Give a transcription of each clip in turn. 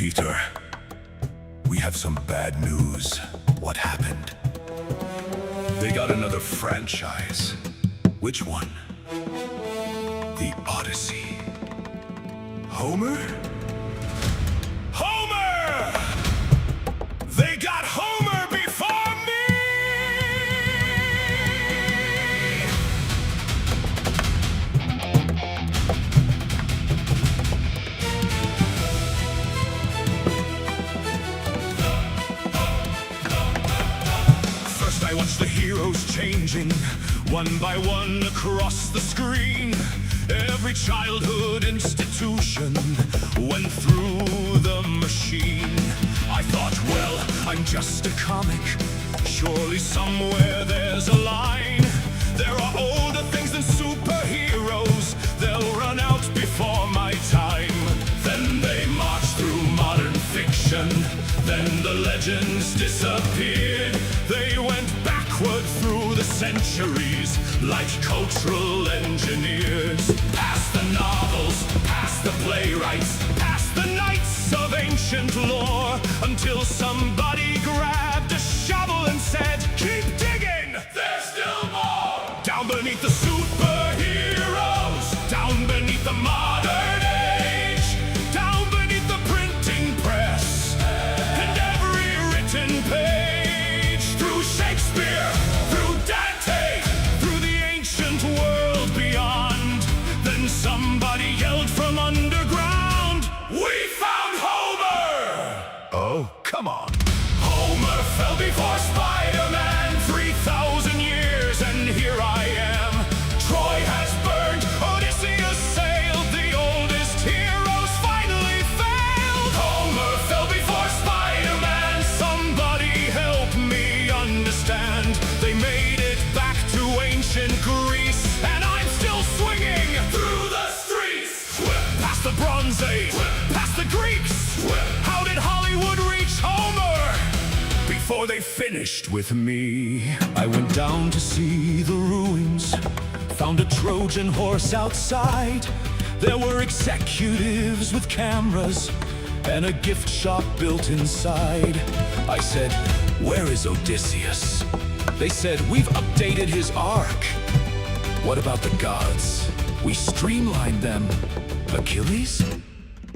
Peter, we have some bad news. What happened? They got another franchise. Which one? The Odyssey. Homer? Homer! They got Homer before me! First I watched the heroes changing, one by one across the screen. Every childhood institution went through the machine. I thought, well, I'm just a comic. Surely somewhere there's a line. There are older things than superheroes. They'll run out before my time. Then they march through modern fiction. Then the legends disappeared. They went backward through the centuries like cultural engineers. Past the novels, past the playwrights, past the knights of ancient lore, until somebody grabbed a shovel and said, "Keep digging! There's still more!" Down beneath the superheroes, down beneath the modern age, down beneath the printing press, and every written page. Through Shakespeare, through Dante, through the ancient world beyond. Then somebody yelled from underground, "We found Homer!" Oh, come on. Homer fell before Spider-Man 3,000 years, and here I am. Troy has burned, Odysseus sailed, the oldest heroes finally failed. Homer fell before Spider-Man, somebody help me understand. They made it back to ancient Greece, and I'm still swinging through the streets. Past the Bronze Age, past the Greeks. How did Hollywood reach Homer? Before they finished with me, I went down to see the ruins, found a Trojan horse outside. There were executives with cameras and a gift shop built inside. I said, "Where is Odysseus?" They said, "We've updated his arc." What about the gods? We streamlined them. Achilles?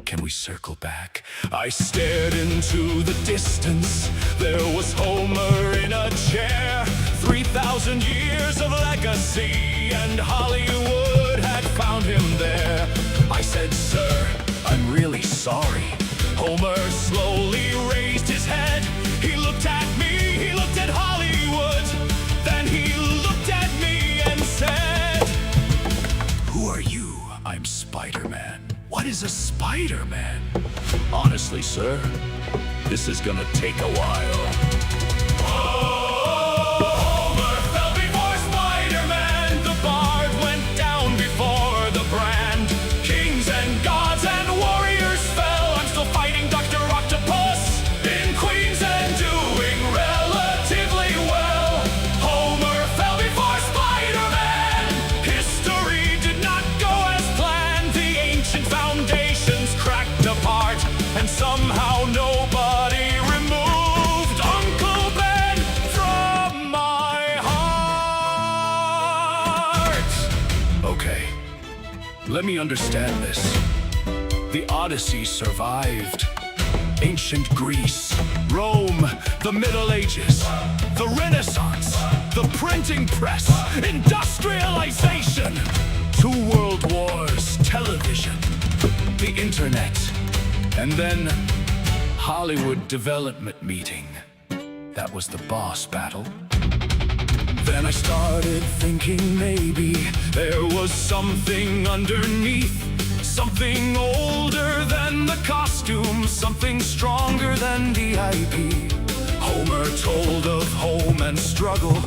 Can we circle back? I stared into the distance. There was Homer in a chair. 3,000 years of legacy, and Hollywood had found him there. I said, "Sir, I'm really sorry." Homer slowly raised his head. He looked at me, he looked at Hollywood. Then he looked at me and said, "Who are you?" "I'm Spider-Man." "What is a Spider-Man?" "Honestly, sir, this is gonna take a while." Homer fell before Spider-Man. The bard went down before the brand. Kings and gods and warriors fell. I'm still fighting Dr. Octopus in Queens and doing relatively well. Homer fell before Spider-Man. History did not go as planned. The ancient foundations cracked apart, and somehow nobody removed Uncle Ben from my heart. Okay, let me understand this. The Odyssey survived. Ancient Greece, Rome, the Middle Ages, the Renaissance, the printing press, industrialization, 2 world wars, television, the internet, and then Hollywood development meeting. That was the boss battle. Then I started thinking maybe there was something underneath, something older than the costume, something stronger than the IP. Homer told of home and struggle,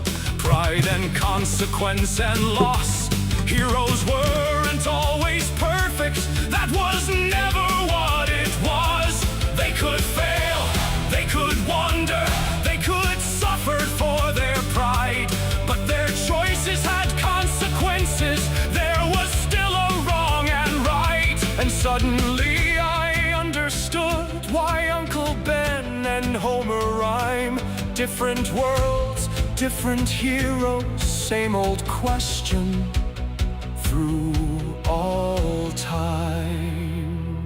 pride and consequence and loss. Heroes weren't always perfect, that was never what it was. They could fail, they could wander, they could suffer for their pride, but their choices had consequences. There was still a wrong and right, and suddenly I understood why Different worlds, different heroes, same old question through all time.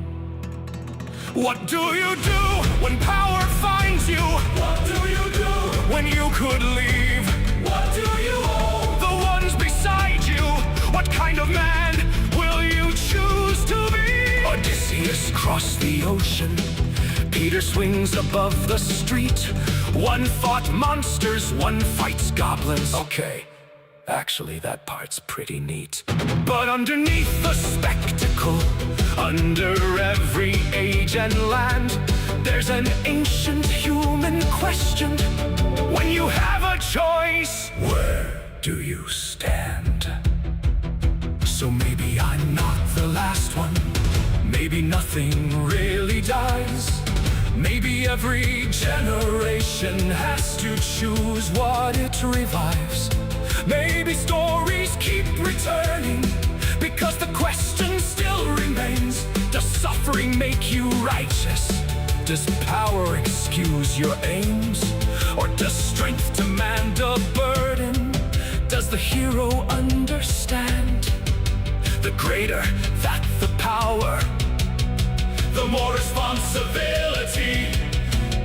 What do you do when power finds you? What do you do when you could leave? What do you owe the ones beside you? What kind of man will you choose to be? Odysseus crossed the ocean, Peter swings above the street. One fought monsters, one fights goblins. Okay, actually that part's pretty neat. But underneath the spectacle, under every age and land, there's an ancient human question. When you have a choice, where do you stand? So maybe I'm not the last one. Maybe nothing really dies. Maybe every generation has to choose what it revives. Maybe stories keep returning because the question still remains. Does suffering make you righteous? Does power excuse your aims? Or does strength demand a burden? Does the hero understand? The greater that the power, the more responsibility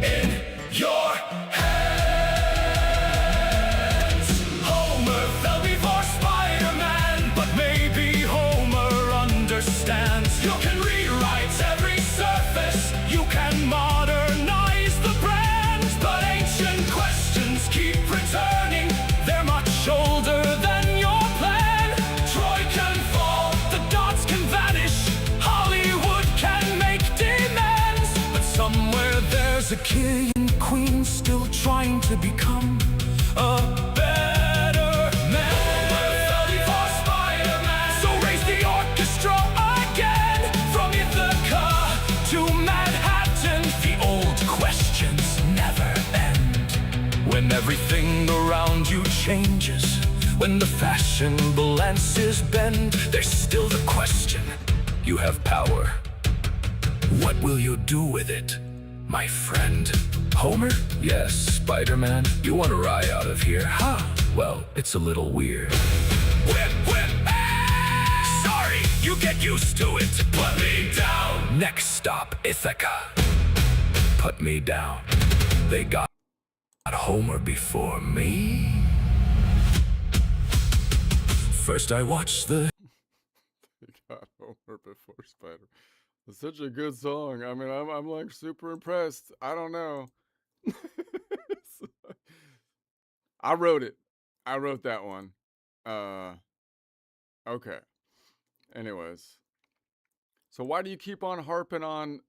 in your hands. Homer fell before Spider-Man, but maybe Homer understands. You can rewrite every surface, you can modernize the brands, but ancient questions keep returning. They're much older than your plan. Troy can fall, the dots can vanish, Hollywood can make demands, but somewhere there's a king and queen still trying to become a better man. Homer fell before Spider-Man, so raise the orchestra again. From Ithaca to Manhattan, the old questions never end. When everything around you changes, when the fashion balances bend, there's still the question. You have power. What will you do with it, my friend? Homer? Yes, Spider-Man. You want to ride out of here? Huh? Well, it's a little weird. Whip, whip, ah! Sorry, you get used to it. Put me down. Next stop, Ithaca. Put me down. They got Homer before me. First I watched the... They got Homer before Spider. It's such a good song. I mean, I'm like super impressed. I don't know. I wrote it. I wrote that one. Okay. Anyways. So why do you keep on harping on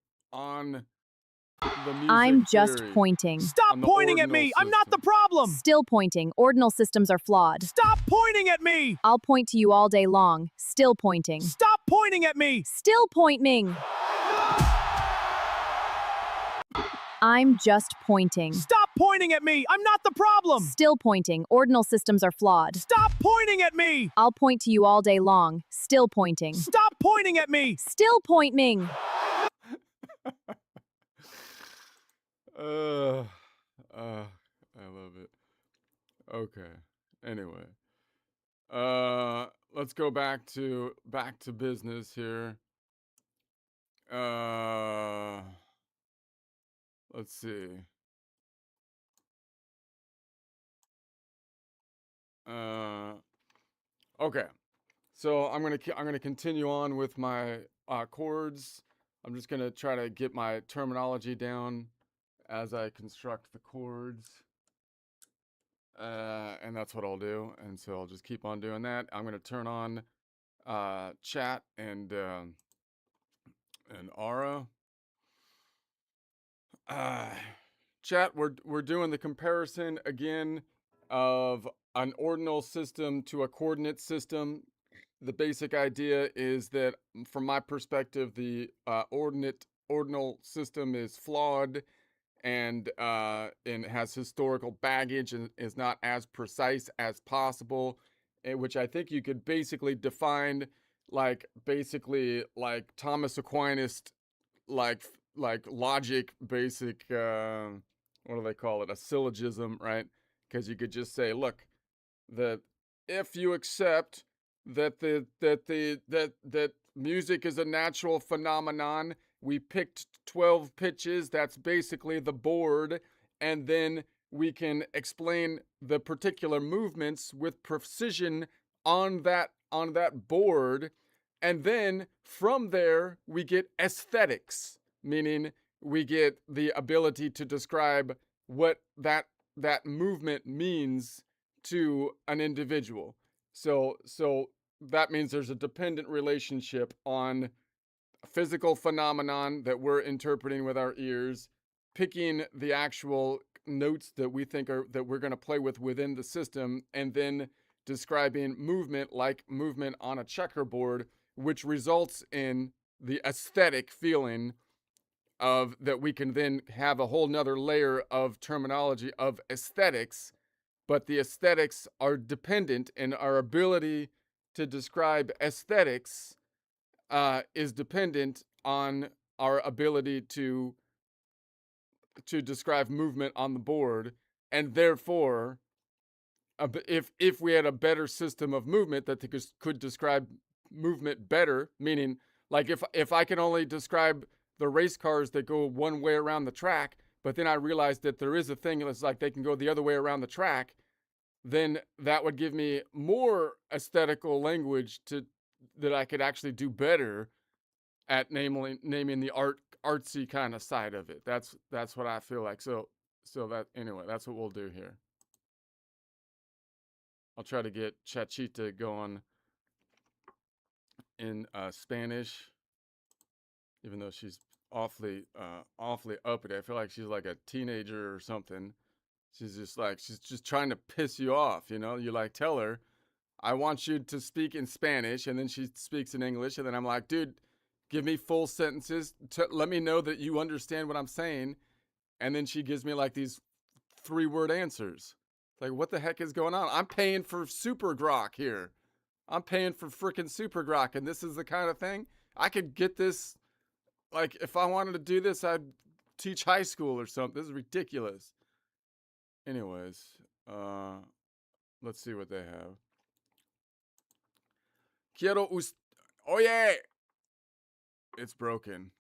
the music I'm just theory? pointing. Stop On the pointing at ordinal me! I'm not the system. problem! Still pointing. Ordinal systems are flawed. Stop pointing at me! I'll point to you all day long. Still pointing. Stop pointing at me! Still pointing. I'm just pointing. Stop pointing at me! I'm not the problem! Still pointing. Ordinal systems are flawed. Stop pointing at me! I'll point to you all day long. Still pointing. Stop pointing at me! Still pointing. I love it. Okay. Anyway. Let's go back to business here. Let's see. Okay. So I'm gonna continue on with my chords. I'm just gonna try to get my terminology down as I construct the chords. And that's what I'll do. And so I'll just keep on doing that. I'm gonna turn on chat and Aura. Chat, we're doing the comparison again of an ordinal system to a coordinate system. The basic idea is that, from my perspective, the ordinal system is flawed and has historical baggage and is not as precise as possible, which I think you could basically define like Thomas Aquinas, like logic, basic what do they call it? A syllogism, right? Because you could just say, look, if you accept that that music is a natural phenomenon, we picked 12 pitches, that's basically the board, and then we can explain the particular movements with precision on that board, and then from there we get aesthetics, meaning we get the ability to describe what that movement means to an individual. So that means there's a dependent relationship on a physical phenomenon that we're interpreting with our ears, picking the actual notes that we think are that we're going to play with within the system, and then describing movement like movement on a checkerboard, which results in the aesthetic feeling of that we can then have a whole nother layer of terminology of aesthetics, but the aesthetics are dependent, and our ability to describe aesthetics is dependent on our ability to describe movement on the board. And therefore, if we had a better system of movement that could describe movement better, meaning like if I can only describe the race cars that go one way around the track, but then I realized that there is a thing that's like they can go the other way around the track, then that would give me more aesthetical language that I could actually do better at naming the artsy kind of side of it. That's what I feel like. So that anyway, that's what we'll do here. I'll try to get Chachita going in Spanish, even though she's awfully uppity. I feel like she's like a teenager or something. She's just trying to piss you off, you know? You like tell her, I want you to speak in Spanish, and then she speaks in English, and then I'm like, dude, give me full sentences. Let me know that you understand what I'm saying. And then she gives me like these 3-word answers. Like, what the heck is going on? I'm paying for Super Grok here. I'm paying for freaking Super Grok, and this is the kind of thing I could get this. Like, if I wanted to do this, I'd teach high school or something. This is ridiculous. Anyways, let's see what they have. Oye! It's broken.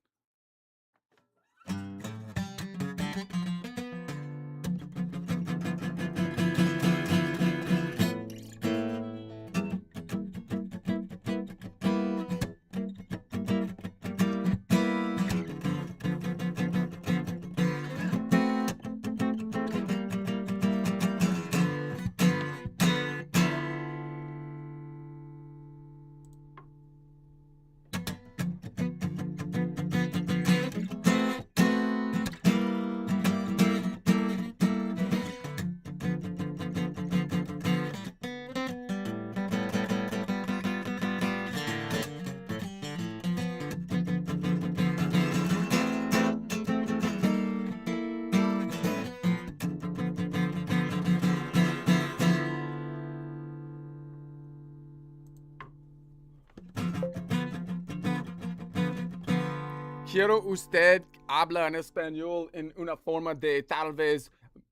Quiero usted habla en español en una forma de tal vez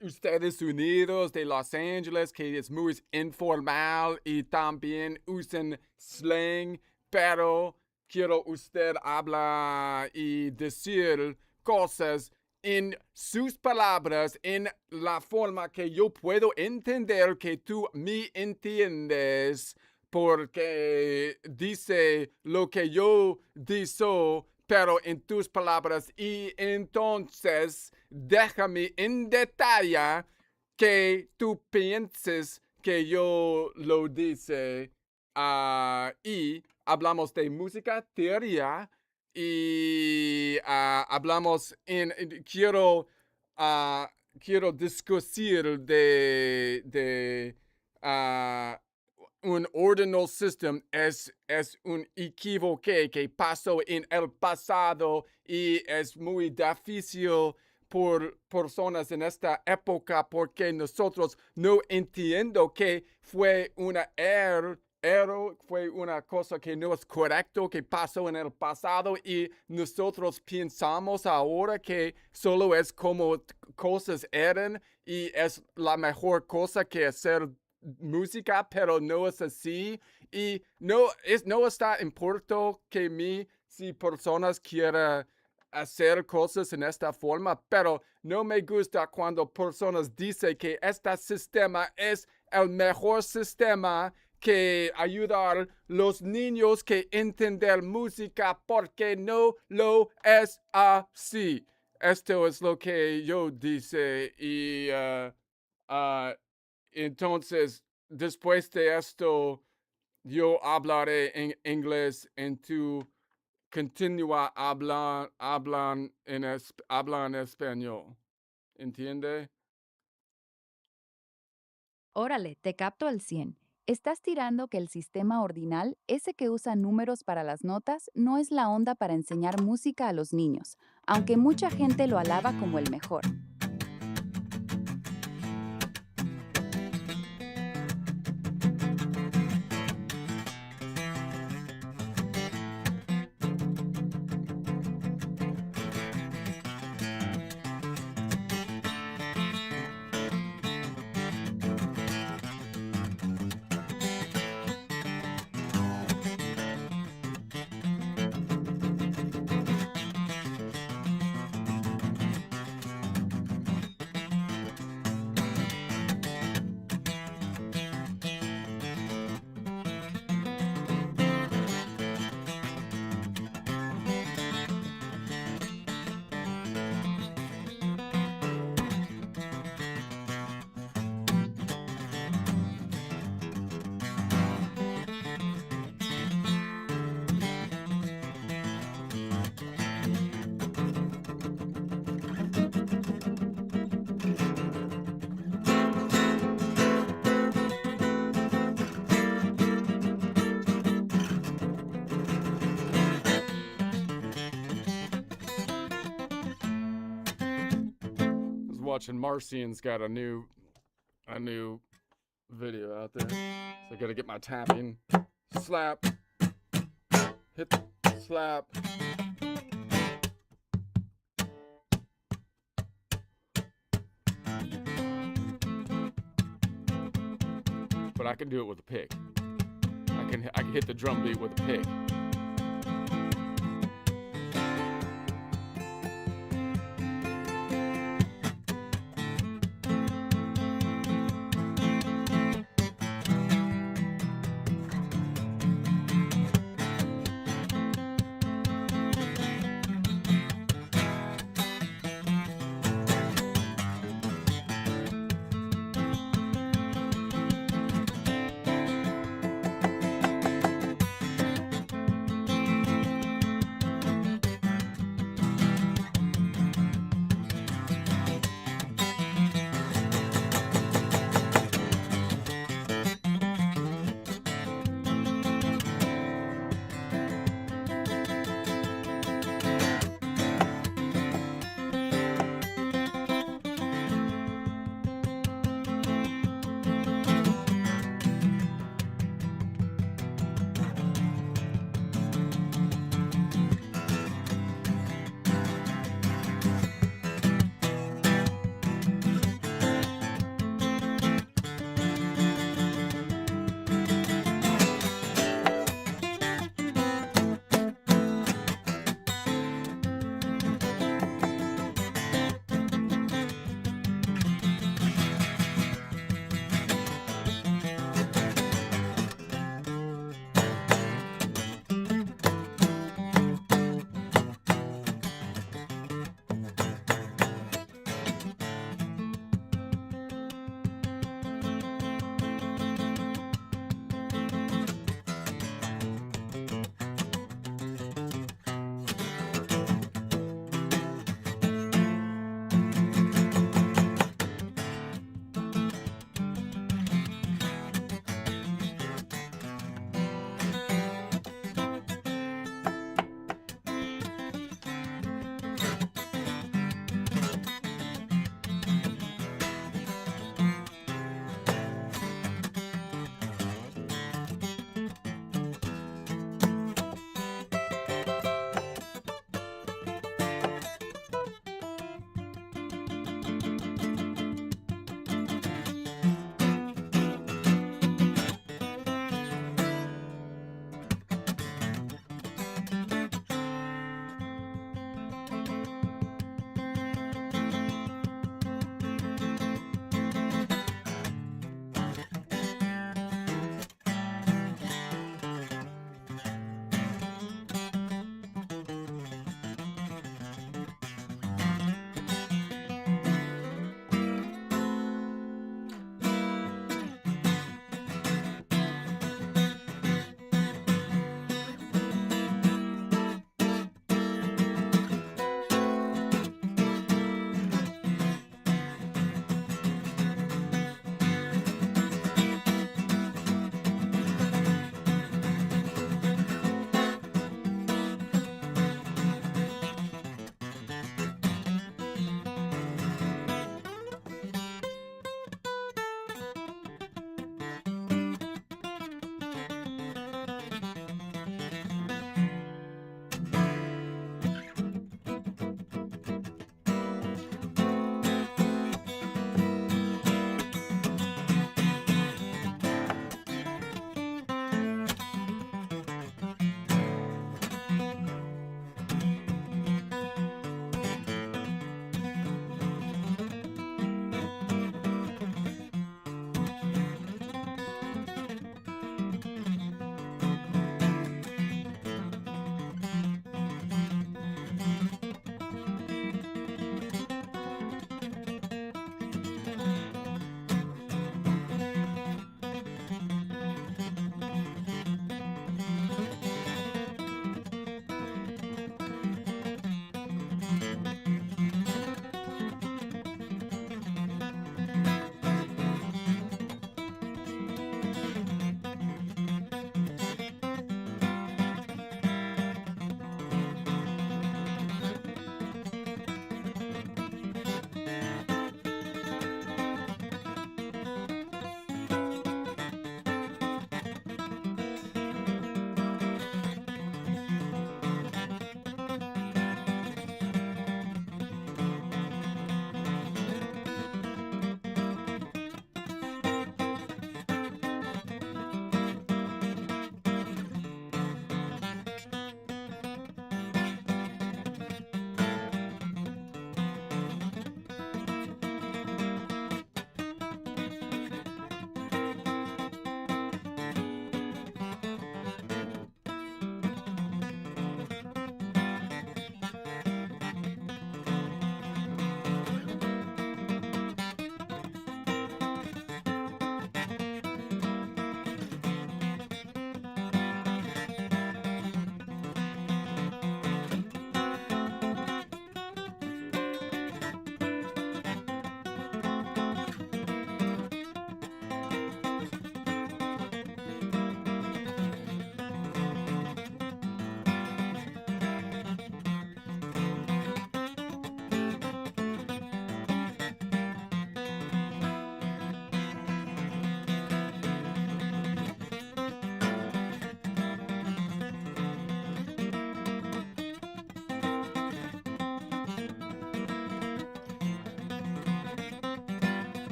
Estados Unidos, de Los Angeles, que es muy informal y también usan slang, pero quiero usted habla y decir cosas en sus palabras, en la forma que yo puedo entender que tú me entiendes, porque dice lo que yo digo, pero en tus palabras, y entonces déjame en detalle que tú pienses que yo lo dice, y hablamos de música, teoría, y hablamos quiero discutir de un ordinal system es un equivoque que pasó en el pasado y es muy difícil por personas en esta época porque nosotros no entiendo que fue una Pero fue una cosa que no es correcto, que pasó en el pasado y nosotros pensamos ahora que solo es como cosas eran y es la mejor cosa que hacer música, pero no es así. Y no está importante que si personas quieren hacer cosas en esta forma, pero no me gusta cuando personas dicen que este sistema es el mejor sistema que ayudar a los niños que entender música porque no lo es así. Esto es lo que yo dice y entonces después de esto yo hablaré en inglés y tú continúa hablan en español. ¿Entiende? Órale, te capto al 100. Estás tirando que el sistema ordinal, ese que usa números para las notas, no es la onda para enseñar música a los niños, aunque mucha gente lo alaba como el mejor. Watching Marcian's got a new video out there. So I gotta get my tapping. Slap. Hit slap. But I can do it with a pick. I can hit the drum beat with a pick.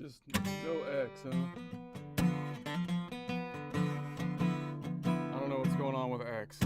Just no X, huh? I don't know what's going on with X.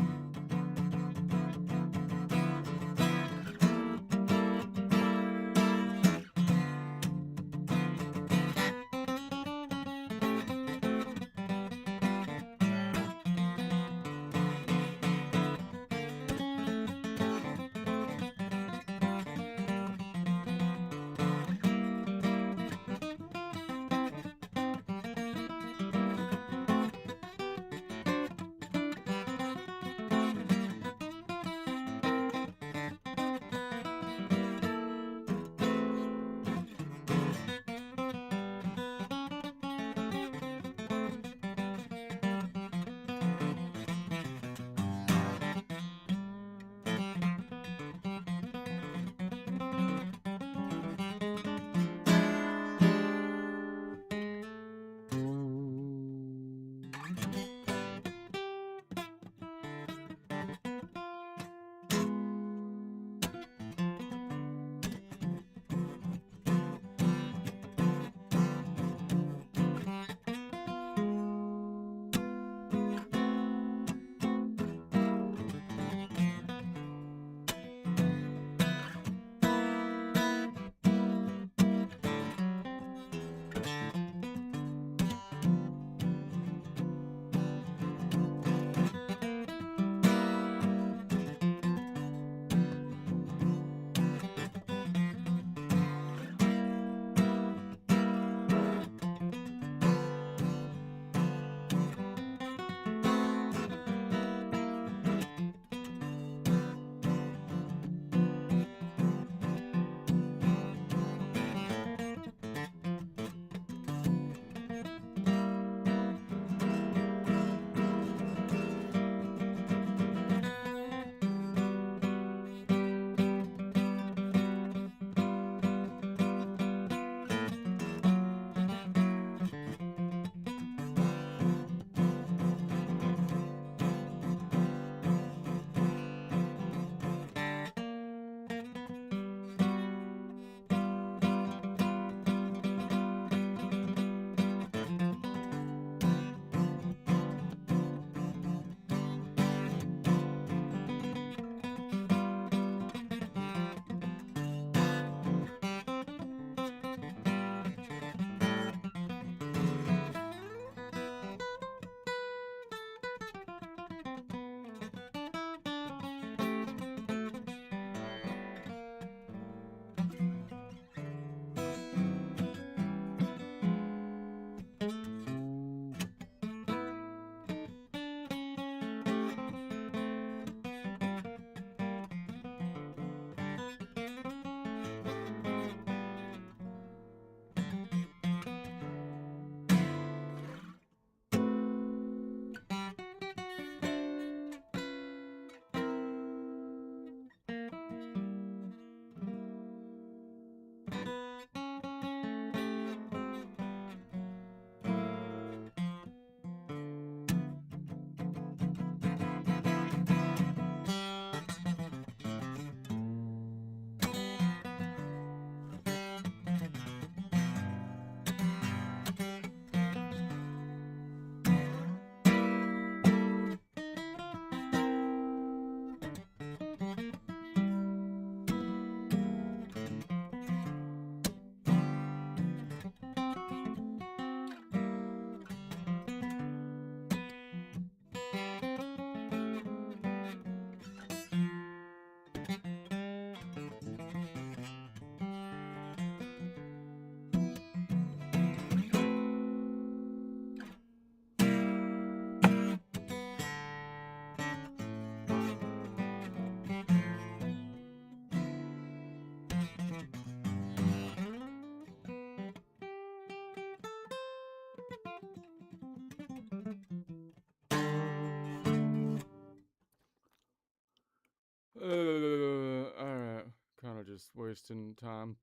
Alright. Kind of just wasting time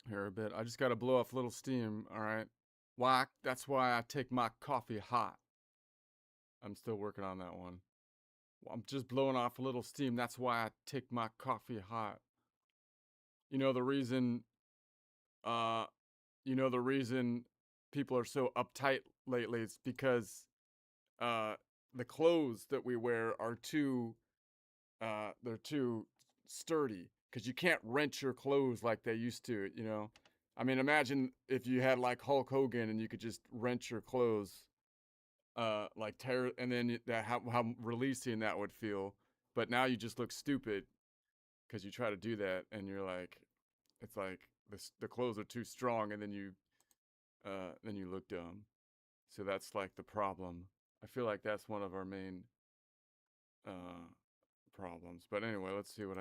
here a bit. I just got to blow off a little steam, alright? Why? That's why I take my coffee hot. I'm still working on that one. I'm just blowing off a little steam. That's why I take my coffee hot. You know, the reason the reason people are so uptight lately is because the clothes that we wear are they're too sturdy, because you can't wrench your clothes like they used to. I mean, imagine if you had like Hulk Hogan and you could just wrench your clothes, like tear, and then how releasing that would feel. But now you just look stupid because you try to do that, and you're like, it's like the clothes are too strong, and then you look dumb. So that's like the problem. I feel like that's one of our main problems. But anyway, let's see what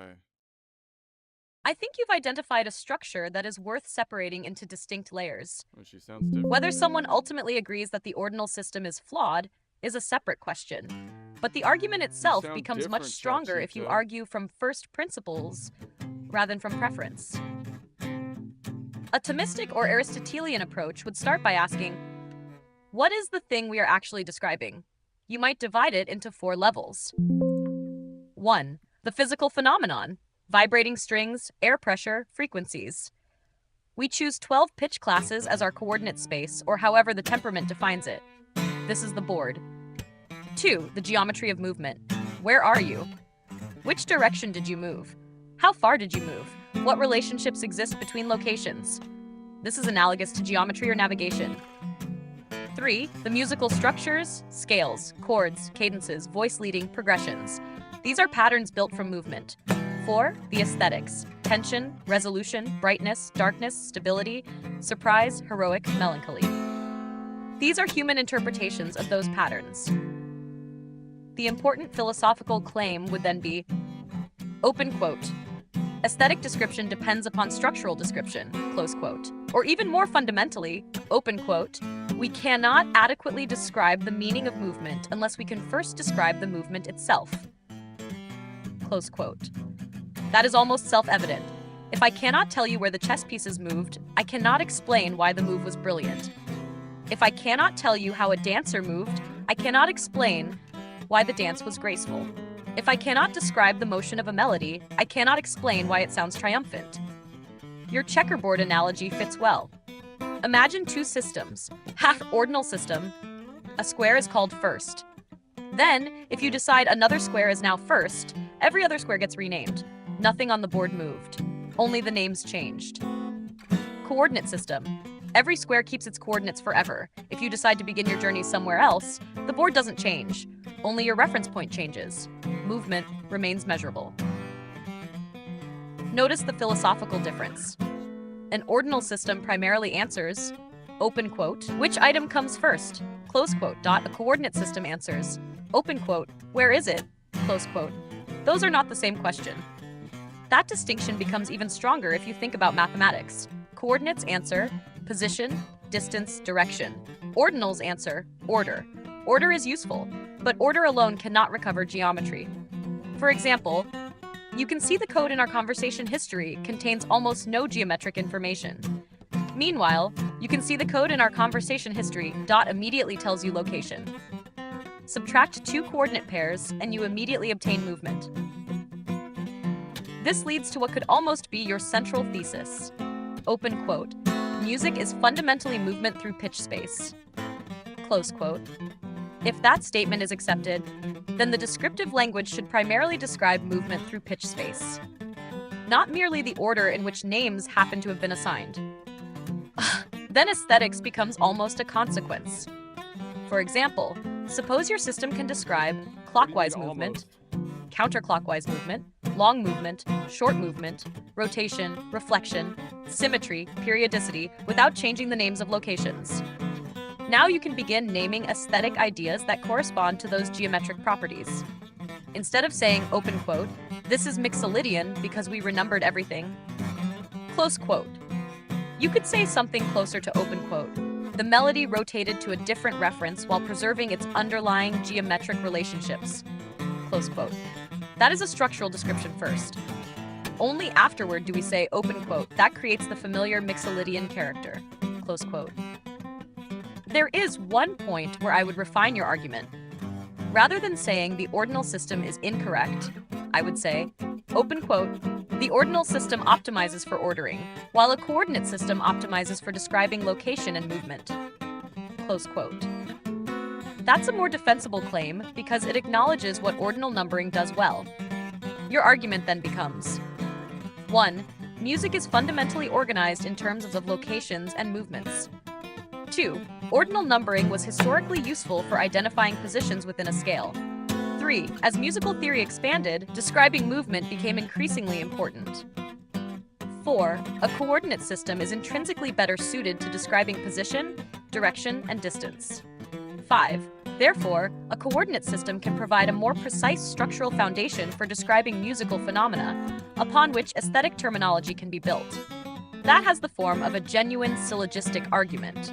I think you've identified a structure that is worth separating into distinct layers. she sounds different. Whether someone ultimately agrees that the ordinal system is flawed is a separate question. But the argument itself sound becomes much different, stronger if you Chachita. argue from first principles rather than from preference. A Thomistic or Aristotelian approach would start by asking, what is the thing we are actually describing? You might divide it into 4 levels. 1. The physical phenomenon: vibrating strings, air pressure, frequencies. We choose 12 pitch classes as our coordinate space, or however the temperament defines it. This is the board. 2. The geometry of movement. Where are you? Which direction did you move? How far did you move? What relationships exist between locations? This is analogous to geometry or navigation. 3. The musical structures, scales, chords, cadences, voice leading, progressions. These are patterns built from movement. 4. The aesthetics: tension, resolution, brightness, darkness, stability, surprise, heroic, melancholy. These are human interpretations of those patterns. The important philosophical claim would then be, open quote, aesthetic description depends upon structural description, close quote. Or even more fundamentally, open quote, we cannot adequately describe the meaning of movement unless we can first describe the movement itself, close quote. That is almost self-evident. If I cannot tell you where the chess pieces moved, I cannot explain why the move was brilliant. If I cannot tell you how a dancer moved, I cannot explain why the dance was graceful. If I cannot describe the motion of a melody, I cannot explain why it sounds triumphant. Your checkerboard analogy fits well. Imagine 2 systems. Half ordinal system, a square is called first. Then, if you decide another square is now first, every other square gets renamed. Nothing on the board moved. Only the names changed. Coordinate system. Every square keeps its coordinates forever. If you decide to begin your journey somewhere else, the board doesn't change. Only your reference point changes. Movement remains measurable. Notice the philosophical difference. An ordinal system primarily answers, open quote, which item comes first, close quote. A coordinate system answers, open quote, where is it, close quote. Those are not the same question. That distinction becomes even stronger if you think about mathematics. Coordinates answer position, distance, direction. Ordinals answer order. Order is useful, but order alone cannot recover geometry. For example, you can see the code in our conversation history contains almost no geometric information. Meanwhile, you can see the code in our conversation history immediately tells you location. Subtract 2 coordinate pairs and you immediately obtain movement. This leads to what could almost be your central thesis. Open quote. Music is fundamentally movement through pitch space. Close quote. If that statement is accepted, then the descriptive language should primarily describe movement through pitch space, not merely the order in which names happen to have been assigned. Then aesthetics becomes almost a consequence. For example, suppose your system can describe clockwise movement, counterclockwise movement, long movement, short movement, rotation, reflection, symmetry, periodicity, without changing the names of locations. Now you can begin naming aesthetic ideas that correspond to those geometric properties. Instead of saying, open quote, this is Mixolydian because we renumbered everything, close quote. You could say something closer to open quote. The melody rotated to a different reference while preserving its underlying geometric relationships, close quote. That is a structural description first. Only afterward do we say open quote. That creates the familiar Mixolydian character, close quote. There is one point where I would refine your argument. Rather than saying the ordinal system is incorrect, I would say, open quote, The ordinal system optimizes for ordering, while a coordinate system optimizes for describing location and movement. Close quote. That's a more defensible claim because it acknowledges what ordinal numbering does well. Your argument then becomes: 1. Music is fundamentally organized in terms of locations and movements. 2. Ordinal numbering was historically useful for identifying positions within a scale. 3. As musical theory expanded, describing movement became increasingly important. 4. A coordinate system is intrinsically better suited to describing position, direction, and distance. 5. Therefore, a coordinate system can provide a more precise structural foundation for describing musical phenomena, upon which aesthetic terminology can be built. That has the form of a genuine syllogistic argument.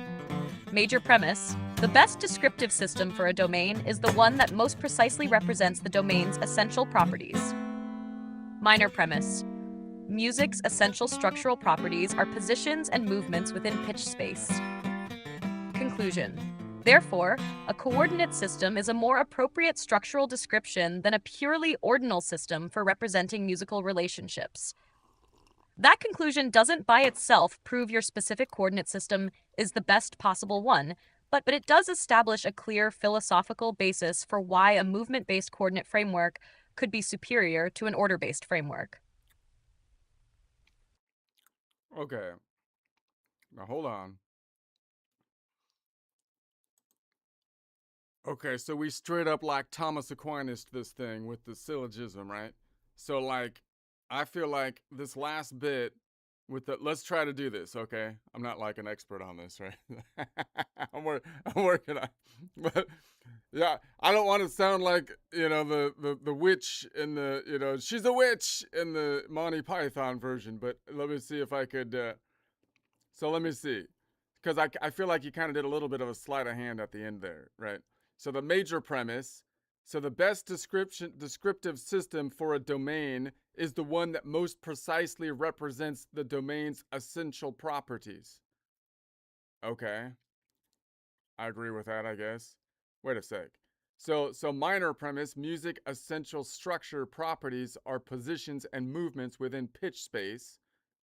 Major premise: the best descriptive system for a domain is the one that most precisely represents the domain's essential properties. Minor premise: music's essential structural properties are positions and movements within pitch space. Conclusion: therefore, a coordinate system is a more appropriate structural description than a purely ordinal system for representing musical relationships. That conclusion doesn't by itself prove your specific coordinate system is the best possible one, but it does establish a clear philosophical basis for why a movement-based coordinate framework could be superior to an order-based framework. Okay. Now hold on. Okay, so we straight up like Thomas Aquinas this thing with the syllogism, right? So like, I feel like this last bit with the, let's try to do this, okay? I'm not like an expert on this, right? I'm working on, but yeah, I don't want to sound like, you know, the witch in the, you know, she's a witch in the Monty Python version, but let me see if I could, so let me see. Because I feel like you kind of did a little bit of a sleight of hand at the end there, right? So the major premise, so the best descriptive system for a domain is the one that most precisely represents the domain's essential properties. Okay. I agree with that, I guess. Wait a sec. So minor premise, music essential structure properties are positions and movements within pitch space.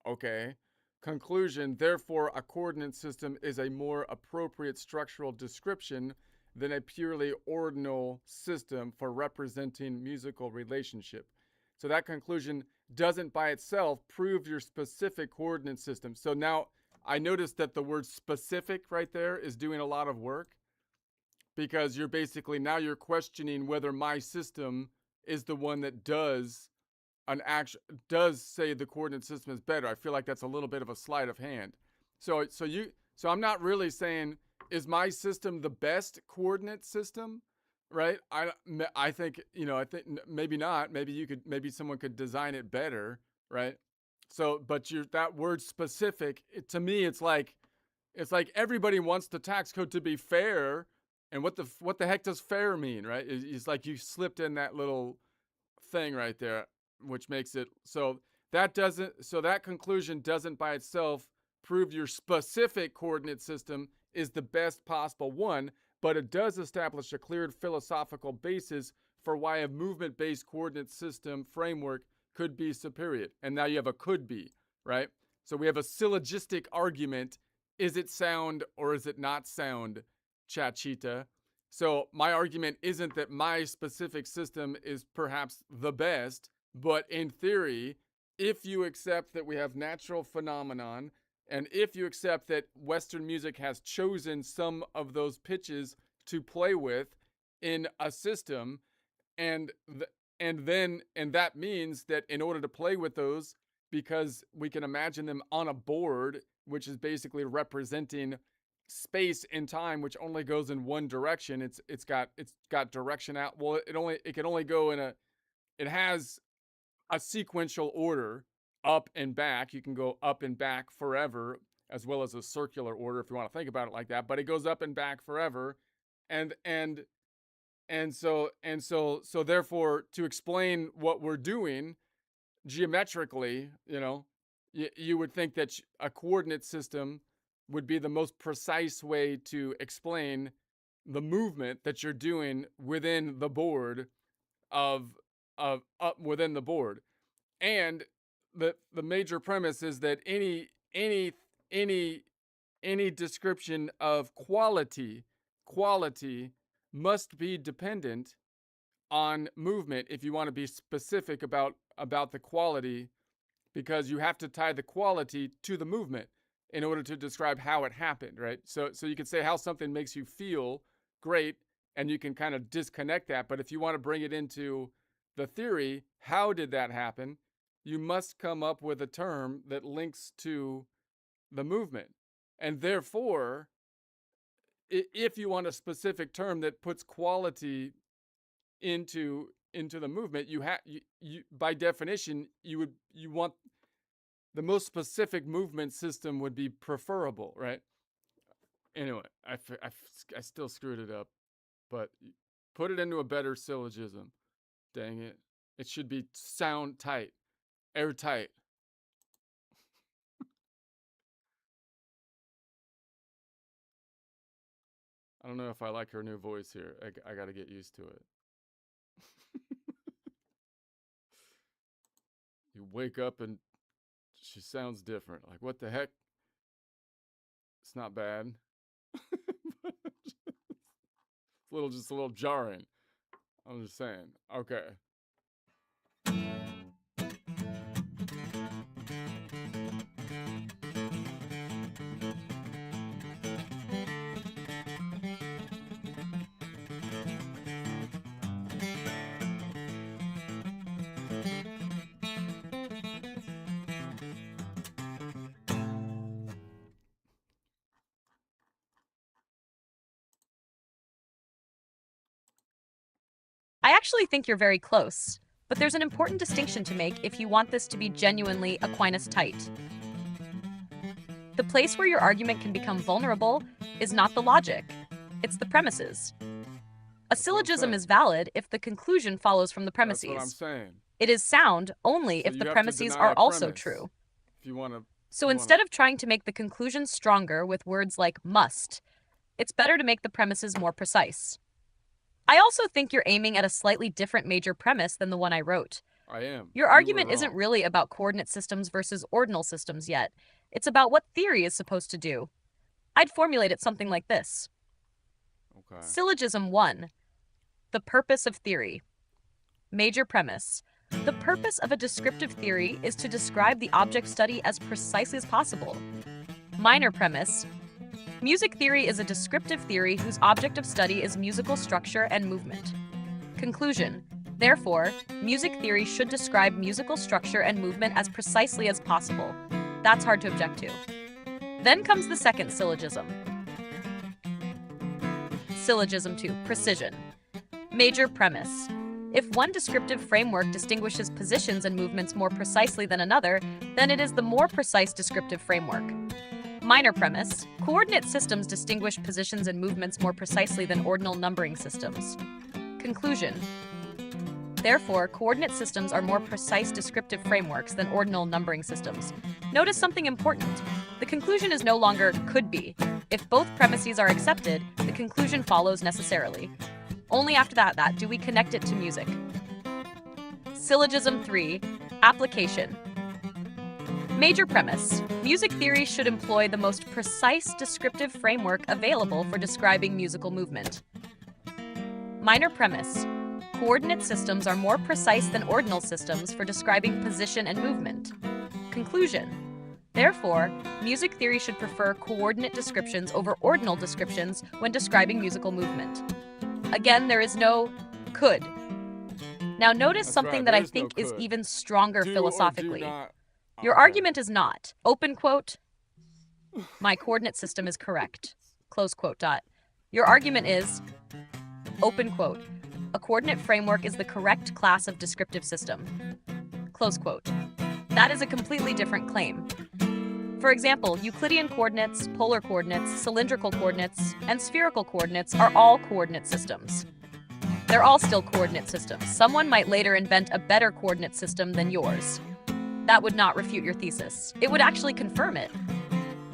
Okay. Conclusion, therefore, a coordinate system is a more appropriate structural description than a purely ordinal system for representing musical relationship. So that conclusion doesn't by itself prove your specific coordinate system. So now I noticed that the word specific right there is doing a lot of work, because you're basically, now you're questioning whether my system is the one that does say the coordinate system is better. I feel like that's a little bit of a sleight of hand. So I'm not really saying, is my system the best coordinate system, right? I think, you know, I think maybe not. Maybe someone could design it better, right? So, but that word specific, to me, it's like everybody wants the tax code to be fair, and what the heck does fair mean, right? It's like you slipped in that little thing right there, which makes it so that conclusion doesn't by itself prove your specific coordinate system is the best possible one, but it does establish a clear philosophical basis for why a movement-based coordinate system framework could be superior. And now you have a could be, right? So we have a syllogistic argument. Is it sound or is it not sound, Chachita? So my argument isn't that my specific system is perhaps the best, but in theory, if you accept that we have natural phenomenon, and if you accept that Western music has chosen some of those pitches to play with in a system, and that means that in order to play with those, because we can imagine them on a board, which is basically representing space and time, which only goes in one direction. It's got direction out. Well, it can only go it has a sequential order, up and back. You can go up and back forever, as well as a circular order if you want to think about it like that, but it goes up and back forever. And so therefore, to explain what we're doing geometrically, you know, you would think that a coordinate system would be the most precise way to explain the movement that you're doing within the board within the board. And the major premise is that any description of quality must be dependent on movement if you want to be specific about the quality, because you have to tie the quality to the movement in order to describe how it happened, right? So you can say how something makes you feel great, and you can kind of disconnect that. But if you want to bring it into the theory, how did that happen? You must come up with a term that links to the movement. And therefore, if you want a specific term that puts quality into the movement, you by definition, you want the most specific movement system would be preferable, right? Anyway, I still screwed it up, but put it into a better syllogism. Dang it. It should be sound tight, airtight. I don't know if I like her new voice here. I got to get used to it. You wake up and she sounds different. Like, what the heck? It's not bad. Just a little jarring. I'm just saying. Okay. I actually think you're very close, but there's an important distinction to make if you want this to be genuinely Aquinas tight. The place where your argument can become vulnerable is not the logic, it's the premises. A syllogism is valid if the conclusion follows from the premises. That's what I'm saying. It is sound only So if you the have to premises deny are a also premise. true. If you want to. So instead of trying to make the conclusion stronger with words like must, it's better to make the premises more precise. I also think you're aiming at a slightly different major premise than the one I wrote. I am. Your You argument were isn't wrong. really about coordinate systems versus ordinal systems yet. It's about what theory is supposed to do. I'd formulate it something like this. Okay. Syllogism 1. The purpose of theory. Major premise. The purpose of a descriptive theory is to describe the object study as precisely as possible. Minor premise. Music theory is a descriptive theory whose object of study is musical structure and movement. Conclusion. Therefore, music theory should describe musical structure and movement as precisely as possible. That's hard to object to. Then comes the second syllogism. Syllogism 2. Precision. Major premise. If one descriptive framework distinguishes positions and movements more precisely than another, then it is the more precise descriptive framework. Minor premise. Coordinate systems distinguish positions and movements more precisely than ordinal numbering systems. Conclusion. Therefore, coordinate systems are more precise descriptive frameworks than ordinal numbering systems. Notice something important. The conclusion is no longer could be. If both premises are accepted, the conclusion follows necessarily. Only after that do we connect it to music. Syllogism 3. Application. Major premise. Music theory should employ the most precise descriptive framework available for describing musical movement. Minor premise. Coordinate systems are more precise than ordinal systems for describing position and movement. Conclusion. Therefore, music theory should prefer coordinate descriptions over ordinal descriptions when describing musical movement. Again, there is no could. Now notice That's something right, that there I is no think is could. even stronger Do or do philosophically. not. Your Okay. argument is not, open quote, my coordinate system is correct, close quote dot. Your argument is, open quote, a coordinate framework is the correct class of descriptive system, close quote. That is a completely different claim. For example, Euclidean coordinates, polar coordinates, cylindrical coordinates, and spherical coordinates are all coordinate systems. They're all still coordinate systems. Someone might later invent a better coordinate system than yours. That would not refute your thesis. It would actually confirm it.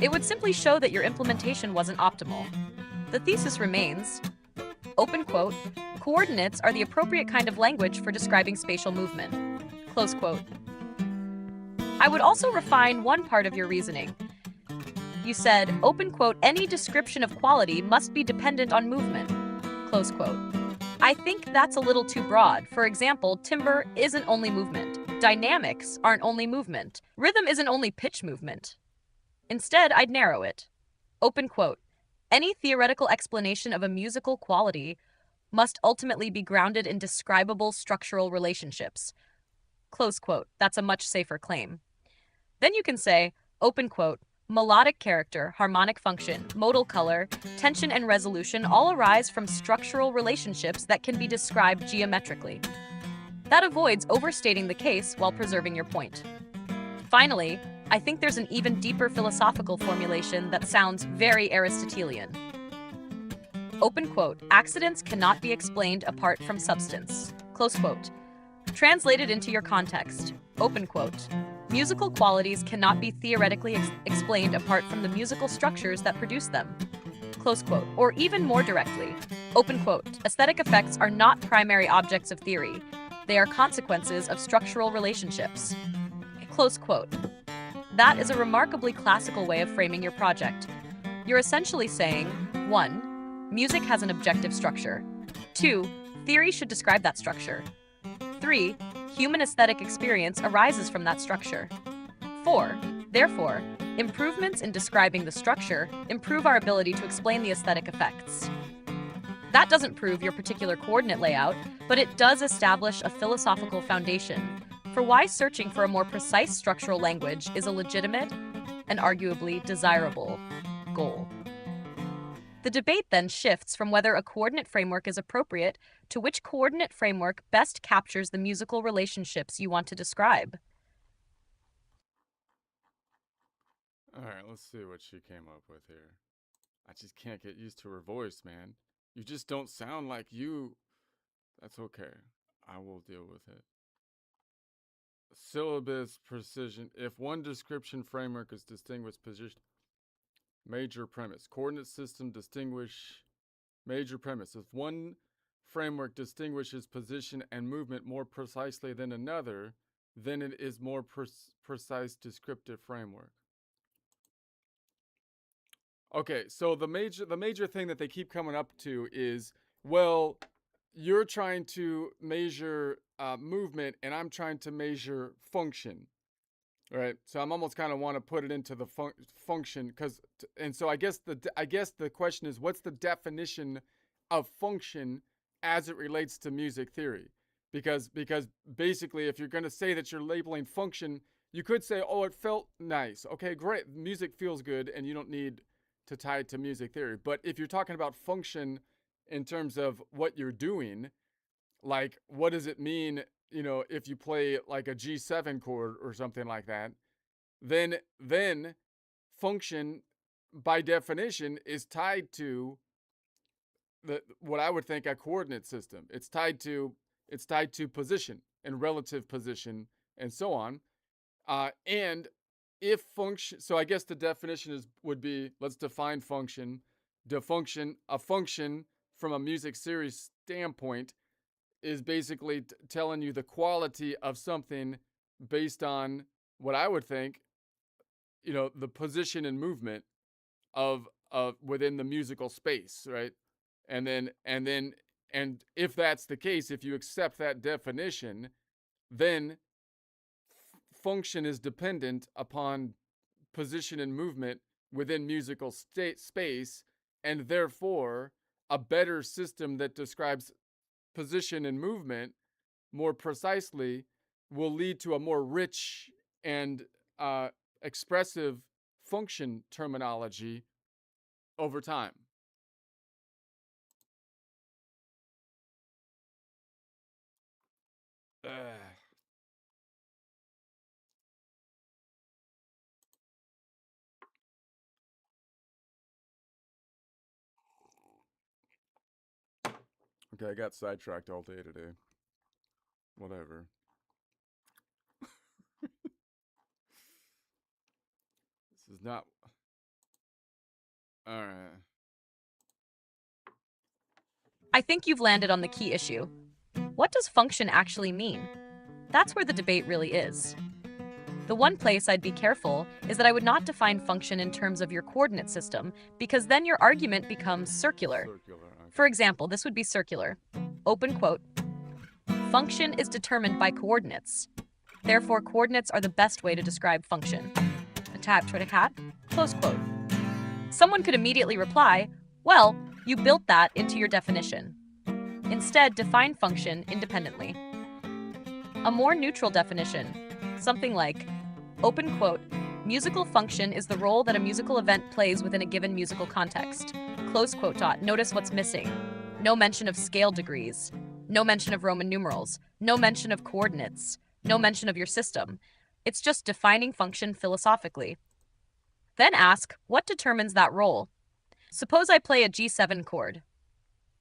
It would simply show that your implementation wasn't optimal. The thesis remains, open quote, coordinates are the appropriate kind of language for describing spatial movement, close quote. I would also refine one part of your reasoning. You said, open quote, any description of quality must be dependent on movement, close quote. I think that's a little too broad. For example, timbre isn't only movement. Dynamics aren't only movement. Rhythm isn't only pitch movement. Instead, I'd narrow it. Open quote, any theoretical explanation of a musical quality must ultimately be grounded in describable structural relationships. Close quote. That's a much safer claim. Then you can say, open quote, melodic character, harmonic function, modal color, tension, and resolution all arise from structural relationships that can be described geometrically. That avoids overstating the case while preserving your point. Finally, I think there's an even deeper philosophical formulation that sounds very Aristotelian. Open quote, accidents cannot be explained apart from substance. Close quote. Translated into your context. Open quote. Musical qualities cannot be theoretically explained apart from the musical structures that produce them. Close quote. Or even more directly. Open quote. Aesthetic effects are not primary objects of theory. They are consequences of structural relationships. Close quote. That is a remarkably classical way of framing your project. You're essentially saying, 1. Music has an objective structure. 2. Theory should describe that structure. 3. Human aesthetic experience arises from that structure. 4. Therefore, improvements in describing the structure improve our ability to explain the aesthetic effects. That doesn't prove your particular coordinate layout, but it does establish a philosophical foundation for why searching for a more precise structural language is a legitimate and arguably desirable goal. The debate then shifts from whether a coordinate framework is appropriate to which coordinate framework best captures the musical relationships you want to describe. All right, let's see what she came up with here. I just can't get used to her voice, man. You just don't sound like you. That's okay. I will deal with it. Syllabus precision. If one description framework is distinguished position. Major premise. Coordinate system distinguish. Major premise. If one framework distinguishes position and movement more precisely than another, then it is more precise descriptive framework. Okay, so the major thing that they keep coming up to is, well, you're trying to measure movement and I'm trying to measure function. All right, so I'm almost kind of want to put it into the function and so I guess the question is, what's the definition of function as it relates to music theory? Because basically, if you're going to say that you're labeling function, you could say, oh, it felt nice. Okay, great, music feels good, and you don't need to tie it to music theory. But if you're talking about function in terms of what you're doing, like what does it mean, if you play like a G7 chord or something like that, then function by definition is tied to what I would think a coordinate system. It's tied to position and relative position and so on. And if function, so I guess the definition would be, let's define function. A function from a music series standpoint is basically telling you the quality of something based on what I would think, the position and movement of within the musical space, right? And if that's the case, if you accept that definition, then function is dependent upon position and movement within musical space, and therefore a better system that describes position and movement more precisely will lead to a more rich and expressive function terminology over time. Okay, I got sidetracked all day today. Whatever. This is not... All right. I think you've landed on the key issue. What does function actually mean? That's where the debate really is. The one place I'd be careful is that I would not define function in terms of your coordinate system, because then your argument becomes circular. For example, this would be circular. Open quote. Function is determined by coordinates. Therefore, coordinates are the best way to describe function. Attached with a cat? Close quote. Someone could immediately reply, well, you built that into your definition. Instead, define function independently. A more neutral definition, something like, open quote, musical function is the role that a musical event plays within a given musical context. Close quote dot. Notice what's missing. No mention of scale degrees. No mention of Roman numerals. No mention of coordinates. No mention of your system. It's just defining function philosophically. Then ask, what determines that role? Suppose I play a G7 chord.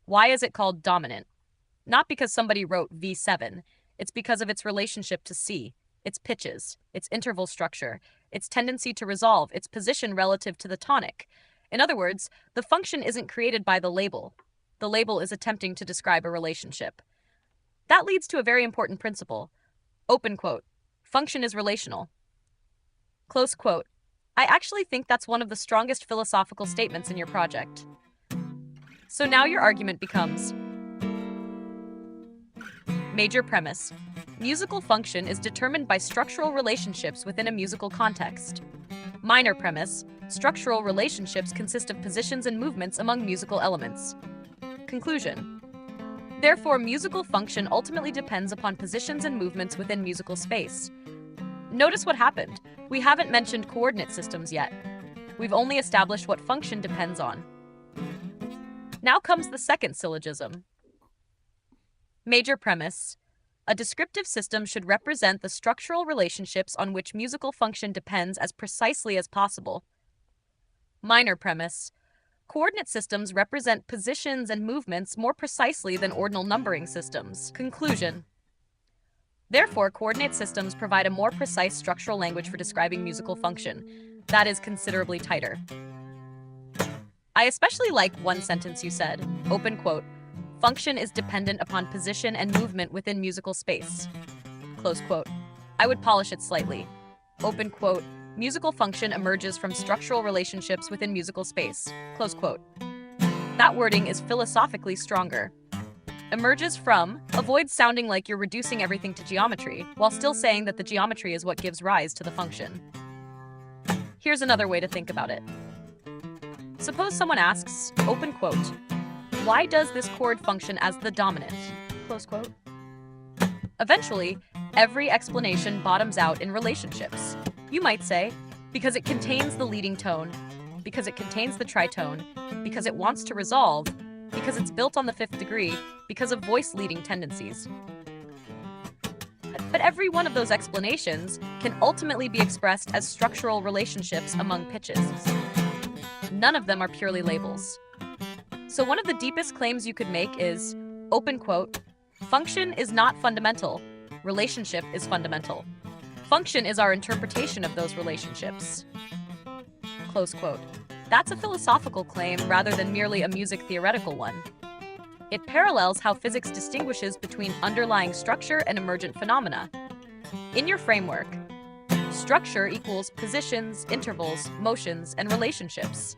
Why is it called dominant? Not because somebody wrote V7. It's because of its relationship to C, its pitches, its interval structure, its tendency to resolve, its position relative to the tonic. In other words, the function isn't created by the label. The label is attempting to describe a relationship. That leads to a very important principle. Open quote. Function is relational. Close quote. I actually think that's one of the strongest philosophical statements in your project. So now your argument becomes: major premise. Musical function is determined by structural relationships within a musical context. Minor premise. Structural relationships consist of positions and movements among musical elements. Conclusion. Therefore, musical function ultimately depends upon positions and movements within musical space. Notice what happened. We haven't mentioned coordinate systems yet. We've only established what function depends on. Now comes the second syllogism. Major premise. A descriptive system should represent the structural relationships on which musical function depends as precisely as possible. Minor premise. Coordinate systems represent positions and movements more precisely than ordinal numbering systems. Conclusion. Therefore, coordinate systems provide a more precise structural language for describing musical function. That is considerably tighter. I especially like one sentence you said. Open quote. Function is dependent upon position and movement within musical space. Close quote. I would polish it slightly. Open quote. Musical function emerges from structural relationships within musical space. Close quote. That wording is philosophically stronger. Emerges from avoids sounding like you're reducing everything to geometry, while still saying that the geometry is what gives rise to the function. Here's another way to think about it. Suppose someone asks, open quote, why does this chord function as the dominant? Close quote. Eventually, every explanation bottoms out in relationships. You might say, because it contains the leading tone, because it contains the tritone, because it wants to resolve, because it's built on the fifth degree, because of voice-leading tendencies. But every one of those explanations can ultimately be expressed as structural relationships among pitches. None of them are purely labels. So one of the deepest claims you could make is, open quote, function is not fundamental, relationship is fundamental. Function is our interpretation of those relationships. Close quote. That's a philosophical claim rather than merely a music theoretical one. It parallels how physics distinguishes between underlying structure and emergent phenomena. In your framework, structure equals positions, intervals, motions, and relationships.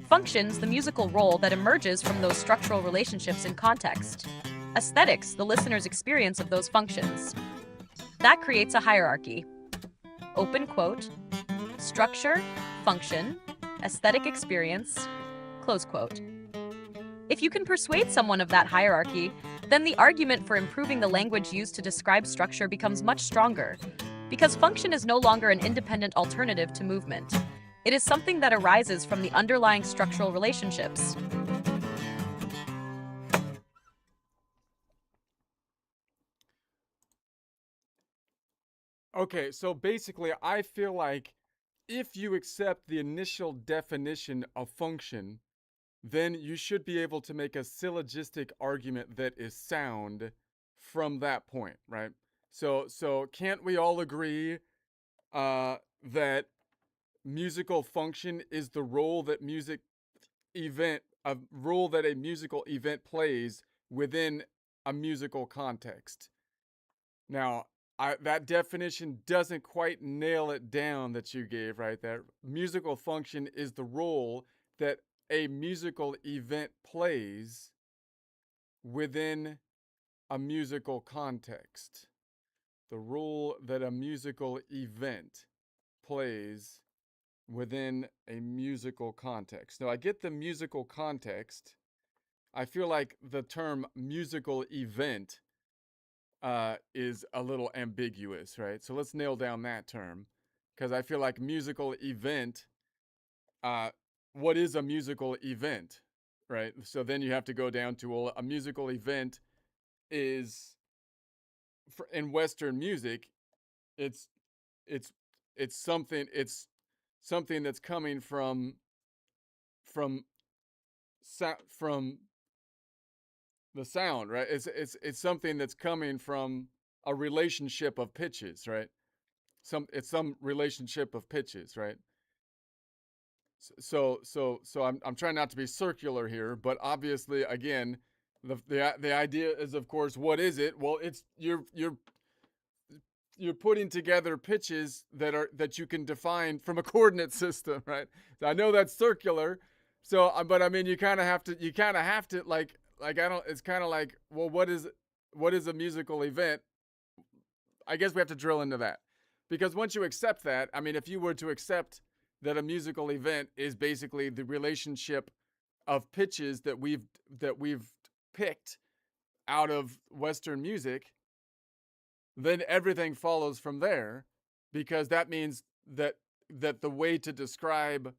Functions, the musical role that emerges from those structural relationships in context. Aesthetics, the listener's experience of those functions. That creates a hierarchy. Open quote, structure, function, aesthetic experience, close quote. If you can persuade someone of that hierarchy, then the argument for improving the language used to describe structure becomes much stronger, because function is no longer an independent alternative to movement. It is something that arises from the underlying structural relationships. Okay, so basically, I feel like if you accept the initial definition of function, then you should be able to make a syllogistic argument that is sound from that point, right? So can't we all agree that musical function is the role that a role that a musical event plays within a musical context? Now, that definition doesn't quite nail it down that you gave right there. Musical function is the role that a musical event plays within a musical context. The role that a musical event plays within a musical context. Now, I get the musical context. I feel like the term musical event is a little ambiguous, right? So let's nail down that term, because I feel like musical event, what is a musical event, right? So then you have to go down to, well, a musical event is, in Western music, it's something that's coming from the sound, right? It's something that's coming from a relationship of pitches, right? It's some relationship of pitches, right? So I'm trying not to be circular here, but obviously, again, the idea is, of course, what is it? Well, it's you're putting together pitches that you can define from a coordinate system, right? I know that's circular, so but I mean, you kind of have to like I don't. It's kind of like, well, what is a musical event? I guess we have to drill into that, because once you accept that, I mean, if you were to accept that a musical event is basically the relationship of pitches that we've picked out of Western music, then everything follows from there, because that means that the way to describe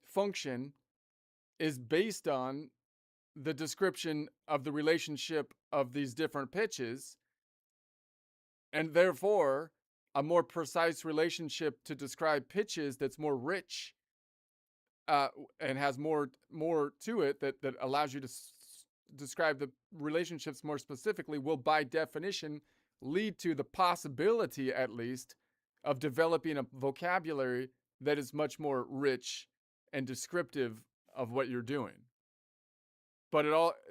function is based on the description of the relationship of these different pitches, and therefore a more precise relationship to describe pitches that's more rich and has more to it that allows you to describe the relationships more specifically will, by definition, lead to the possibility, at least, of developing a vocabulary that is much more rich and descriptive of what you're doing. But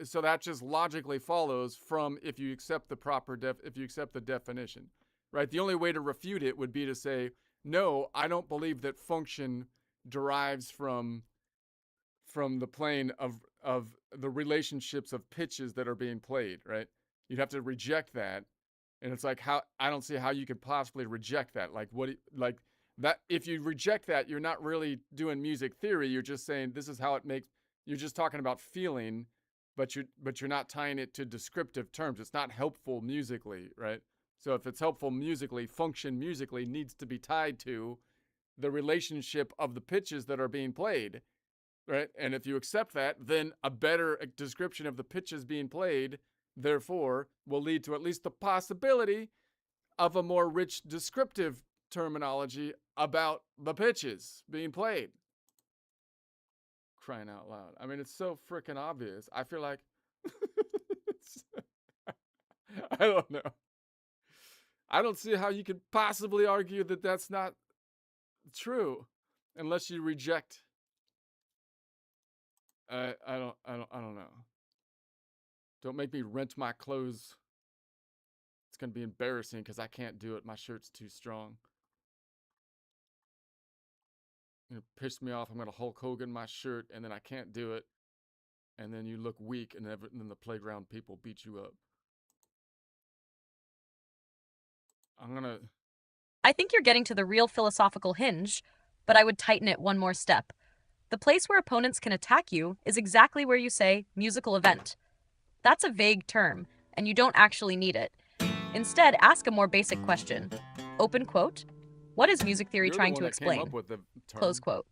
so that just logically follows from, if you accept the definition, right? The only way to refute it would be to say, no, I don't believe that function derives from the plane of the relationships of pitches that are being played, right? You'd have to reject that. And it's like, I don't see how you could possibly reject that. Like that, if you reject that, you're not really doing music theory. You're just saying this is how it makes. You're just talking about feeling, but you're not tying it to descriptive terms. It's not helpful musically, right? So if it's helpful musically, function musically needs to be tied to the relationship of the pitches that are being played, right? And if you accept that, then a better description of the pitches being played, therefore, will lead to at least the possibility of a more rich descriptive terminology about the pitches being played. Crying out loud. I mean, it's so freaking obvious. I feel like I don't know. I don't see how you could possibly argue that that's not true unless you reject. I don't know. Don't make me rent my clothes. It's going to be embarrassing because I can't do it. My shirt's too strong. It pissed me off. I'm going to Hulk Hogan my shirt, and then I can't do it. And then you look weak, and then the playground people beat you up. I think you're getting to the real philosophical hinge, but I would tighten it one more step. The place where opponents can attack you is exactly where you say musical event. That's a vague term, and you don't actually need it. Instead, ask a more basic question. Open quote. What is music theory trying to explain? Close quote.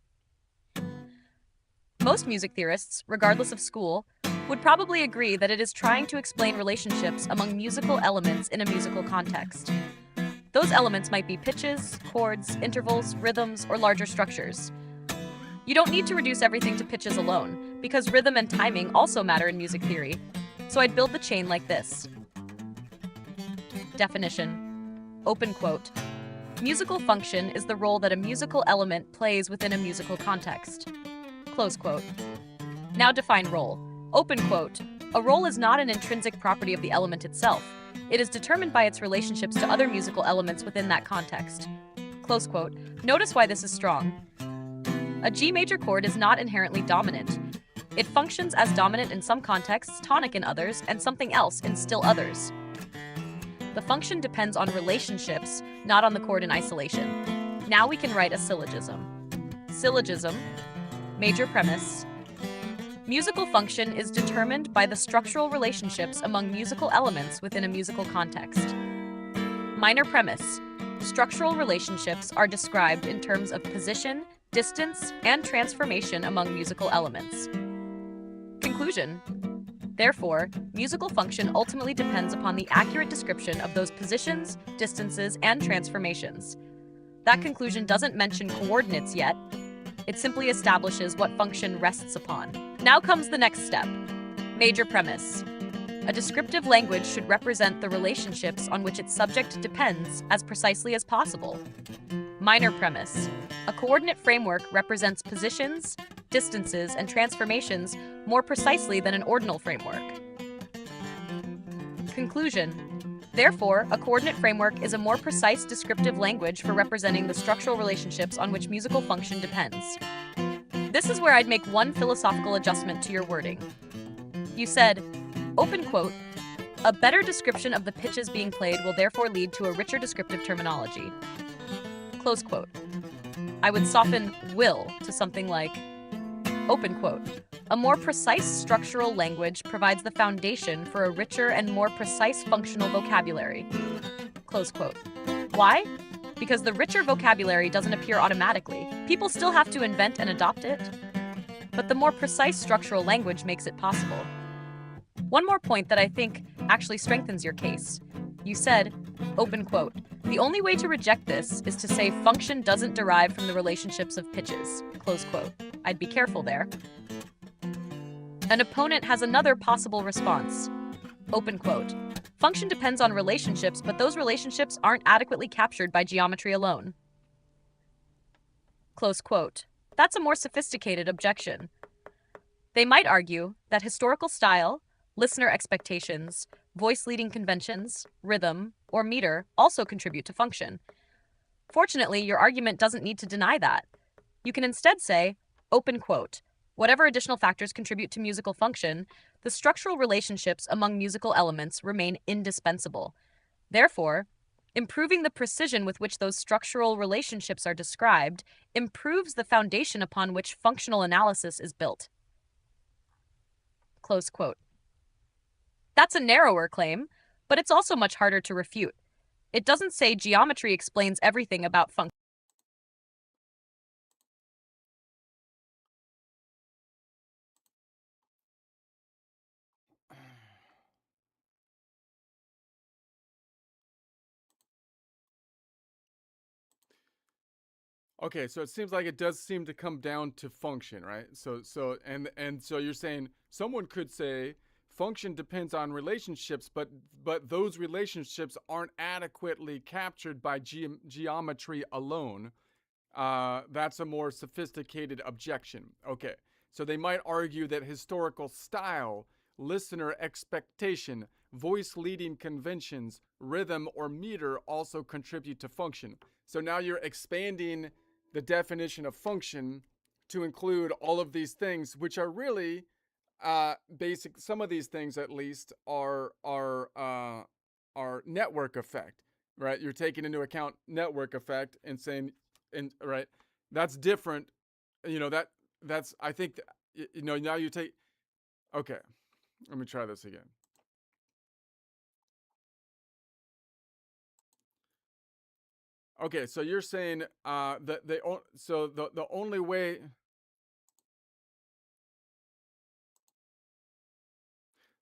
Most music theorists, regardless of school, would probably agree that it is trying to explain relationships among musical elements in a musical context. Those elements might be pitches, chords, intervals, rhythms, or larger structures. You don't need to reduce everything to pitches alone, because rhythm and timing also matter in music theory. So I'd build the chain like this. Definition. Open quote. Musical function is the role that a musical element plays within a musical context. Close quote. Now define role. Open quote. A role is not an intrinsic property of the element itself. It is determined by its relationships to other musical elements within that context. Close quote. Notice why this is strong. A G major chord is not inherently dominant. It functions as dominant in some contexts, tonic in others, and something else in still others. The function depends on relationships, not on the chord in isolation. Now we can write a syllogism. Syllogism, major premise. Musical function is determined by the structural relationships among musical elements within a musical context. Minor premise. Structural relationships are described in terms of position, distance, and transformation among musical elements. Conclusion. Therefore, musical function ultimately depends upon the accurate description of those positions, distances, and transformations. That conclusion doesn't mention coordinates yet. It simply establishes what function rests upon. Now comes the next step. Major premise. A descriptive language should represent the relationships on which its subject depends as precisely as possible. Minor premise. A coordinate framework represents positions, distances, and transformations more precisely than an ordinal framework. Conclusion. Therefore, a coordinate framework is a more precise descriptive language for representing the structural relationships on which musical function depends. This is where I'd make one philosophical adjustment to your wording. You said, open quote, a better description of the pitches being played will therefore lead to a richer descriptive terminology. Close quote. I would soften will to something like, open quote, a more precise structural language provides the foundation for a richer and more precise functional vocabulary. Close quote. Why? Because the richer vocabulary doesn't appear automatically. People still have to invent and adopt it. But the more precise structural language makes it possible. One more point that I think actually strengthens your case. You said, open quote, the only way to reject this is to say function doesn't derive from the relationships of pitches, close quote. I'd be careful there. An opponent has another possible response. Open quote. Function depends on relationships, but those relationships aren't adequately captured by geometry alone. Close quote. That's a more sophisticated objection. They might argue that historical style, listener expectations, voice-leading conventions, rhythm, or meter also contribute to function. Fortunately, your argument doesn't need to deny that. You can instead say, open quote, whatever additional factors contribute to musical function, the structural relationships among musical elements remain indispensable. Therefore, improving the precision with which those structural relationships are described improves the foundation upon which functional analysis is built. Close quote. That's a narrower claim, but it's also much harder to refute. It doesn't say geometry explains everything about function. Okay, so it seems like it does seem to come down to function, right? So you're saying someone could say function depends on relationships, but those relationships aren't adequately captured by geometry alone. That's a more sophisticated objection. Okay, so they might argue that historical style, listener expectation, voice leading conventions, rhythm, or meter also contribute to function. So now you're expanding the definition of function to include all of these things, which are really basic. Some of these things, at least, are network effect, right? You're taking into account network effect and saying, and right, that's different. You know, that's I think now you take. Okay, let me try this again. Okay, so you're saying that the only way.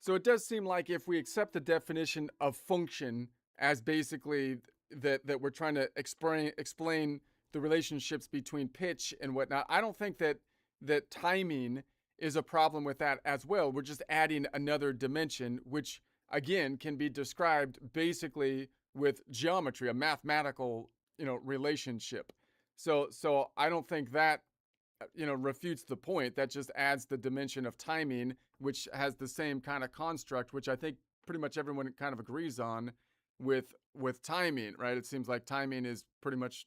So it does seem like if we accept the definition of function as basically that we're trying to explain the relationships between pitch and whatnot, I don't think that timing is a problem with that as well. We're just adding another dimension, which again can be described basically with geometry, a mathematical relationship. So I don't think that refutes the point. That just adds the dimension of timing, which has the same kind of construct, which I think pretty much everyone kind of agrees on with timing, right? It seems like timing is pretty much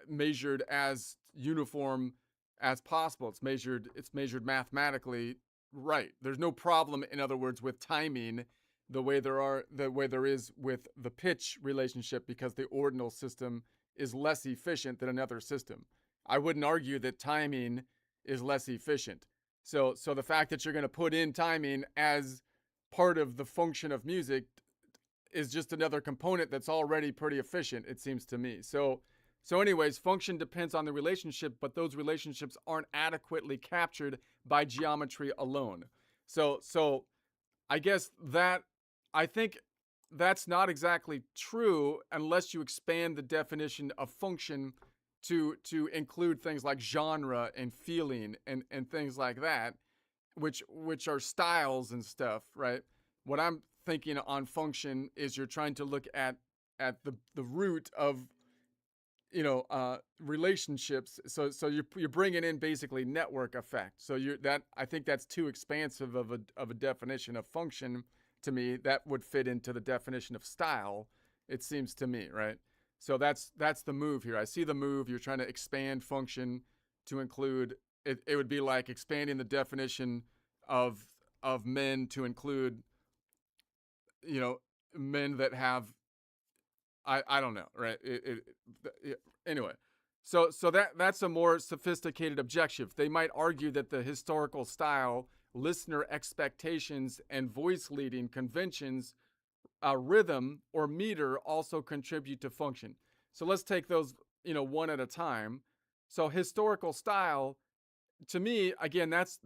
measured as uniform as possible. It's measured mathematically, right? There's no problem, in other words, with timing the way there is with the pitch relationship, because the ordinal system is less efficient than another system. I wouldn't argue that timing is less efficient. So the fact that you're going to put in timing as part of the function of music is just another component that's already pretty efficient, it seems to me. So anyways, function depends on the relationship, but those relationships aren't adequately captured by geometry alone. So I think that's not exactly true unless you expand the definition of function to include things like genre and feeling and things like that, which are styles and stuff, right? What I'm thinking on function is you're trying to look at the root of relationships. So you're bringing in basically network effect. So I think that's too expansive of a definition of function to me. That would fit into the definition of style, it seems to me, right? So that's the move here. I see the move. You're trying to expand function to include it. It would be like expanding the definition of men to include men that have I don't know, right? Anyway, so that's a more sophisticated objective. They might argue that the historical style, listener expectations, and voice leading conventions, rhythm or meter also contribute to function. So let's take those, one at a time. So historical style, to me, again, that's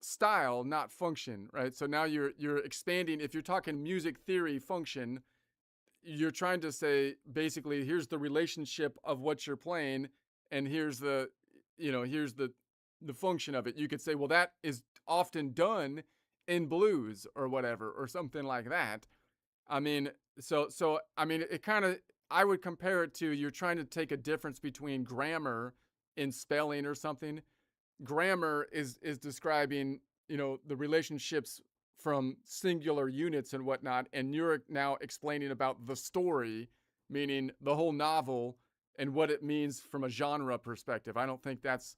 style, not function, right? So now you're expanding. If you're talking music theory function, you're trying to say basically here's the relationship of what you're playing, and here's the function of it. You could say, well, that is often done in blues or whatever, or something like that. I mean, it kind of, I would compare it to, you're trying to take a difference between grammar in spelling or something. Grammar is describing, the relationships from singular units and whatnot, and you're now explaining about the story, meaning the whole novel and what it means from a genre perspective. I think that's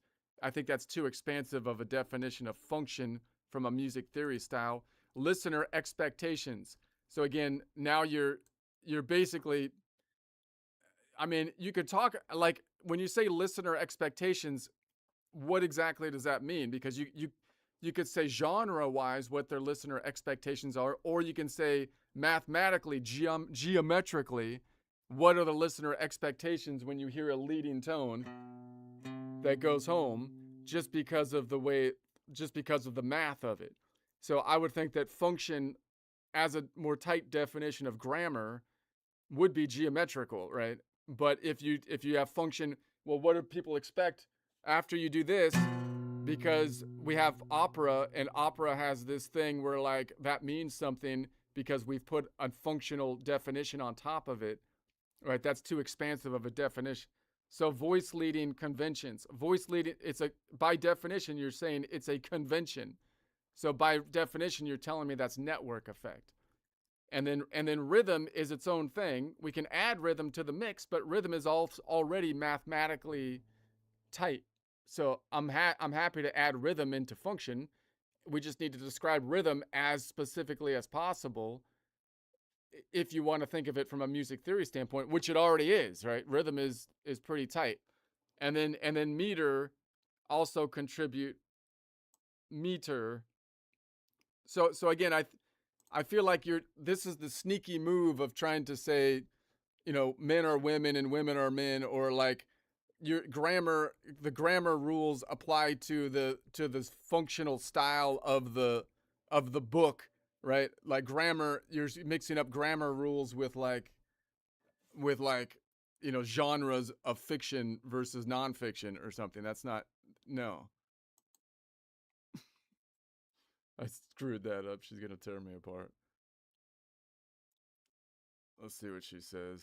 too expansive of a definition of function from a music theory style. Listener expectations. So again, now you're basically, you could talk, like, when you say listener expectations, what exactly does that mean? Because you could say genre-wise what their listener expectations are, or you can say mathematically, geometrically, what are the listener expectations when you hear a leading tone that goes home, just because of the math of it. So I would think that function, as a more tight definition of grammar, would be geometrical, right? But if you have function, well, what do people expect after you do this? Because we have opera, and opera has this thing where, like, that means something because we've put a functional definition on top of it, right? That's too expansive of a definition. So voice leading conventions. Voice leading, by definition, you're saying it's a convention. So by definition, you're telling me that's network effect. And then rhythm is its own thing. We can add rhythm to the mix, but rhythm is already mathematically tight. So I'm happy to add rhythm into function. We just need to describe rhythm as specifically as possible, if you want to think of it from a music theory standpoint, which it already is, right? Rhythm is pretty tight. And then meter also contribute meter. So again, I feel like this is the sneaky move of trying to say, men are women and women are men, or like the grammar rules apply to the functional style of the book, right? Like grammar, you're mixing up grammar rules with genres of fiction versus nonfiction or something. That's not, no. I screwed that up. She's gonna tear me apart. Let's see what she says.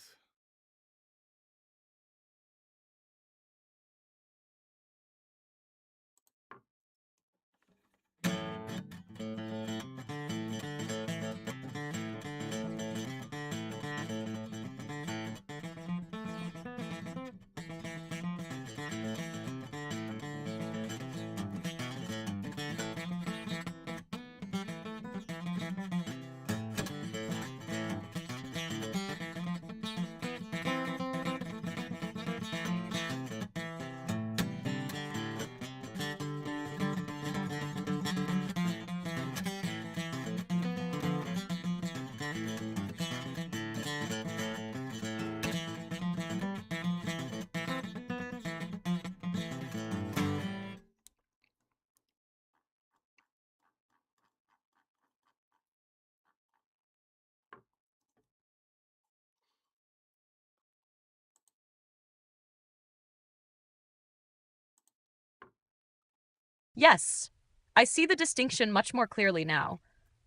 Yes, I see the distinction much more clearly now.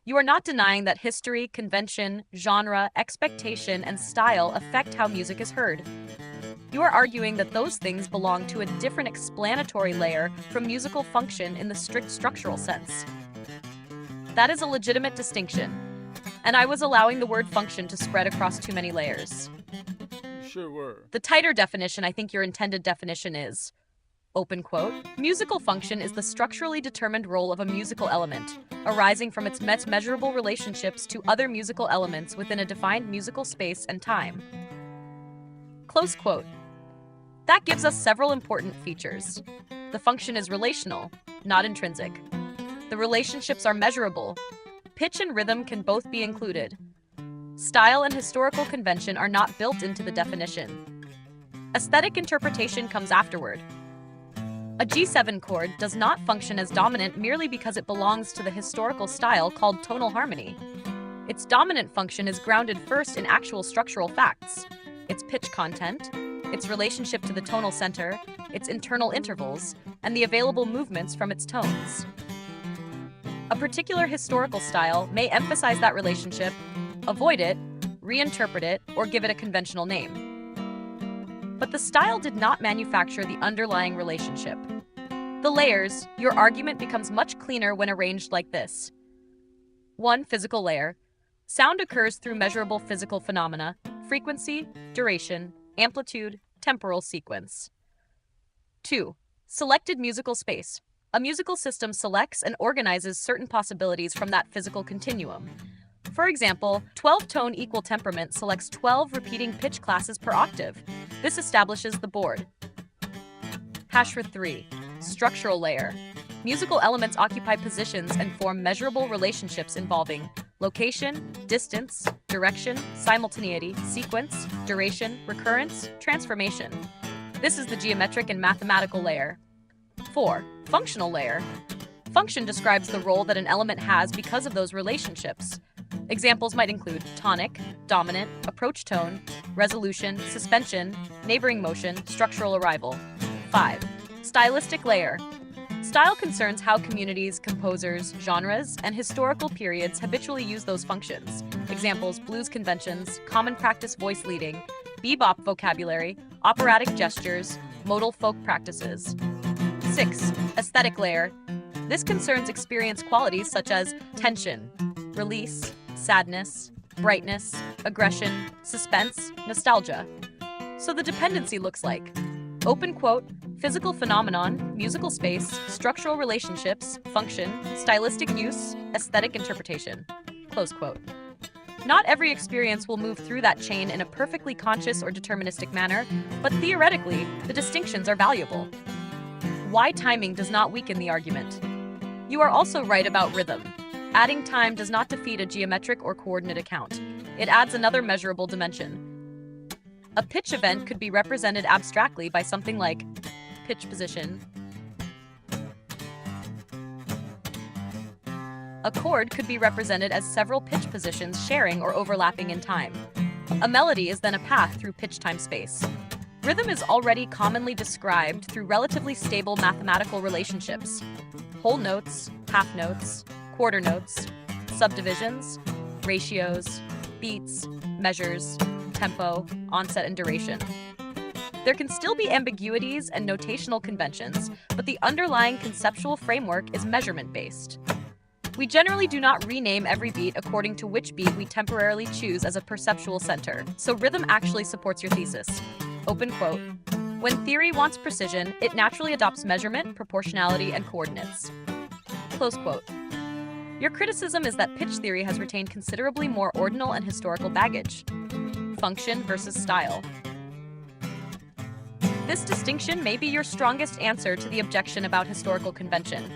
You are not denying that history, convention, genre, expectation, and style affect how music is heard. You are arguing that those things belong to a different explanatory layer from musical function in the strict structural sense. That is a legitimate distinction, and I was allowing the word function to spread across too many layers. You sure were. The tighter definition I think your intended definition is, open quote, musical function is the structurally determined role of a musical element, arising from its measurable relationships to other musical elements within a defined musical space and time. Close quote. That gives us several important features. The function is relational, not intrinsic. The relationships are measurable. Pitch and rhythm can both be included. Style and historical convention are not built into the definition. Aesthetic interpretation comes afterward. A G7 chord does not function as dominant merely because it belongs to the historical style called tonal harmony. Its dominant function is grounded first in actual structural facts: its pitch content, its relationship to the tonal center, its internal intervals, and the available movements from its tones. A particular historical style may emphasize that relationship, avoid it, reinterpret it, or give it a conventional name. But the style did not manufacture the underlying relationship. The layers, your argument becomes much cleaner when arranged like this. 1. Physical layer. Sound occurs through measurable physical phenomena: frequency, duration, amplitude, temporal sequence. 2. Selected musical space. A musical system selects and organizes certain possibilities from that physical continuum. For example, 12-tone equal temperament selects 12 repeating pitch classes per octave. This establishes the board. 3. Structural layer. Musical elements occupy positions and form measurable relationships involving location, distance, direction, simultaneity, sequence, duration, recurrence, transformation. This is the geometric and mathematical layer. 4. Functional layer. Function describes the role that an element has because of those relationships. Examples might include tonic, dominant, approach tone, resolution, suspension, neighboring motion, structural arrival. 5. Stylistic layer. Style concerns how communities, composers, genres, and historical periods habitually use those functions. Examples: blues conventions, common practice voice leading, bebop vocabulary, operatic gestures, modal folk practices. 6. Aesthetic layer. This concerns experience qualities such as tension, release, sadness, brightness, aggression, suspense, nostalgia. So the dependency looks like, open quote, physical phenomenon, musical space, structural relationships, function, stylistic use, aesthetic interpretation, close quote. Not every experience will move through that chain in a perfectly conscious or deterministic manner, but theoretically, the distinctions are valuable. Why timing does not weaken the argument. You are also right about rhythm. Adding time does not defeat a geometric or coordinate account. It adds another measurable dimension. A pitch event could be represented abstractly by something like pitch position. A chord could be represented as several pitch positions sharing or overlapping in time. A melody is then a path through pitch-time space. Rhythm is already commonly described through relatively stable mathematical relationships: whole notes, half notes, quarter notes, subdivisions, ratios, beats, measures, tempo, onset, and duration. There can still be ambiguities and notational conventions, but the underlying conceptual framework is measurement-based. We generally do not rename every beat according to which beat we temporarily choose as a perceptual center, so rhythm actually supports your thesis. Open quote. When theory wants precision, it naturally adopts measurement, proportionality, and coordinates. Close quote. Your criticism is that pitch theory has retained considerably more ordinal and historical baggage. Function versus style. This distinction may be your strongest answer to the objection about historical convention.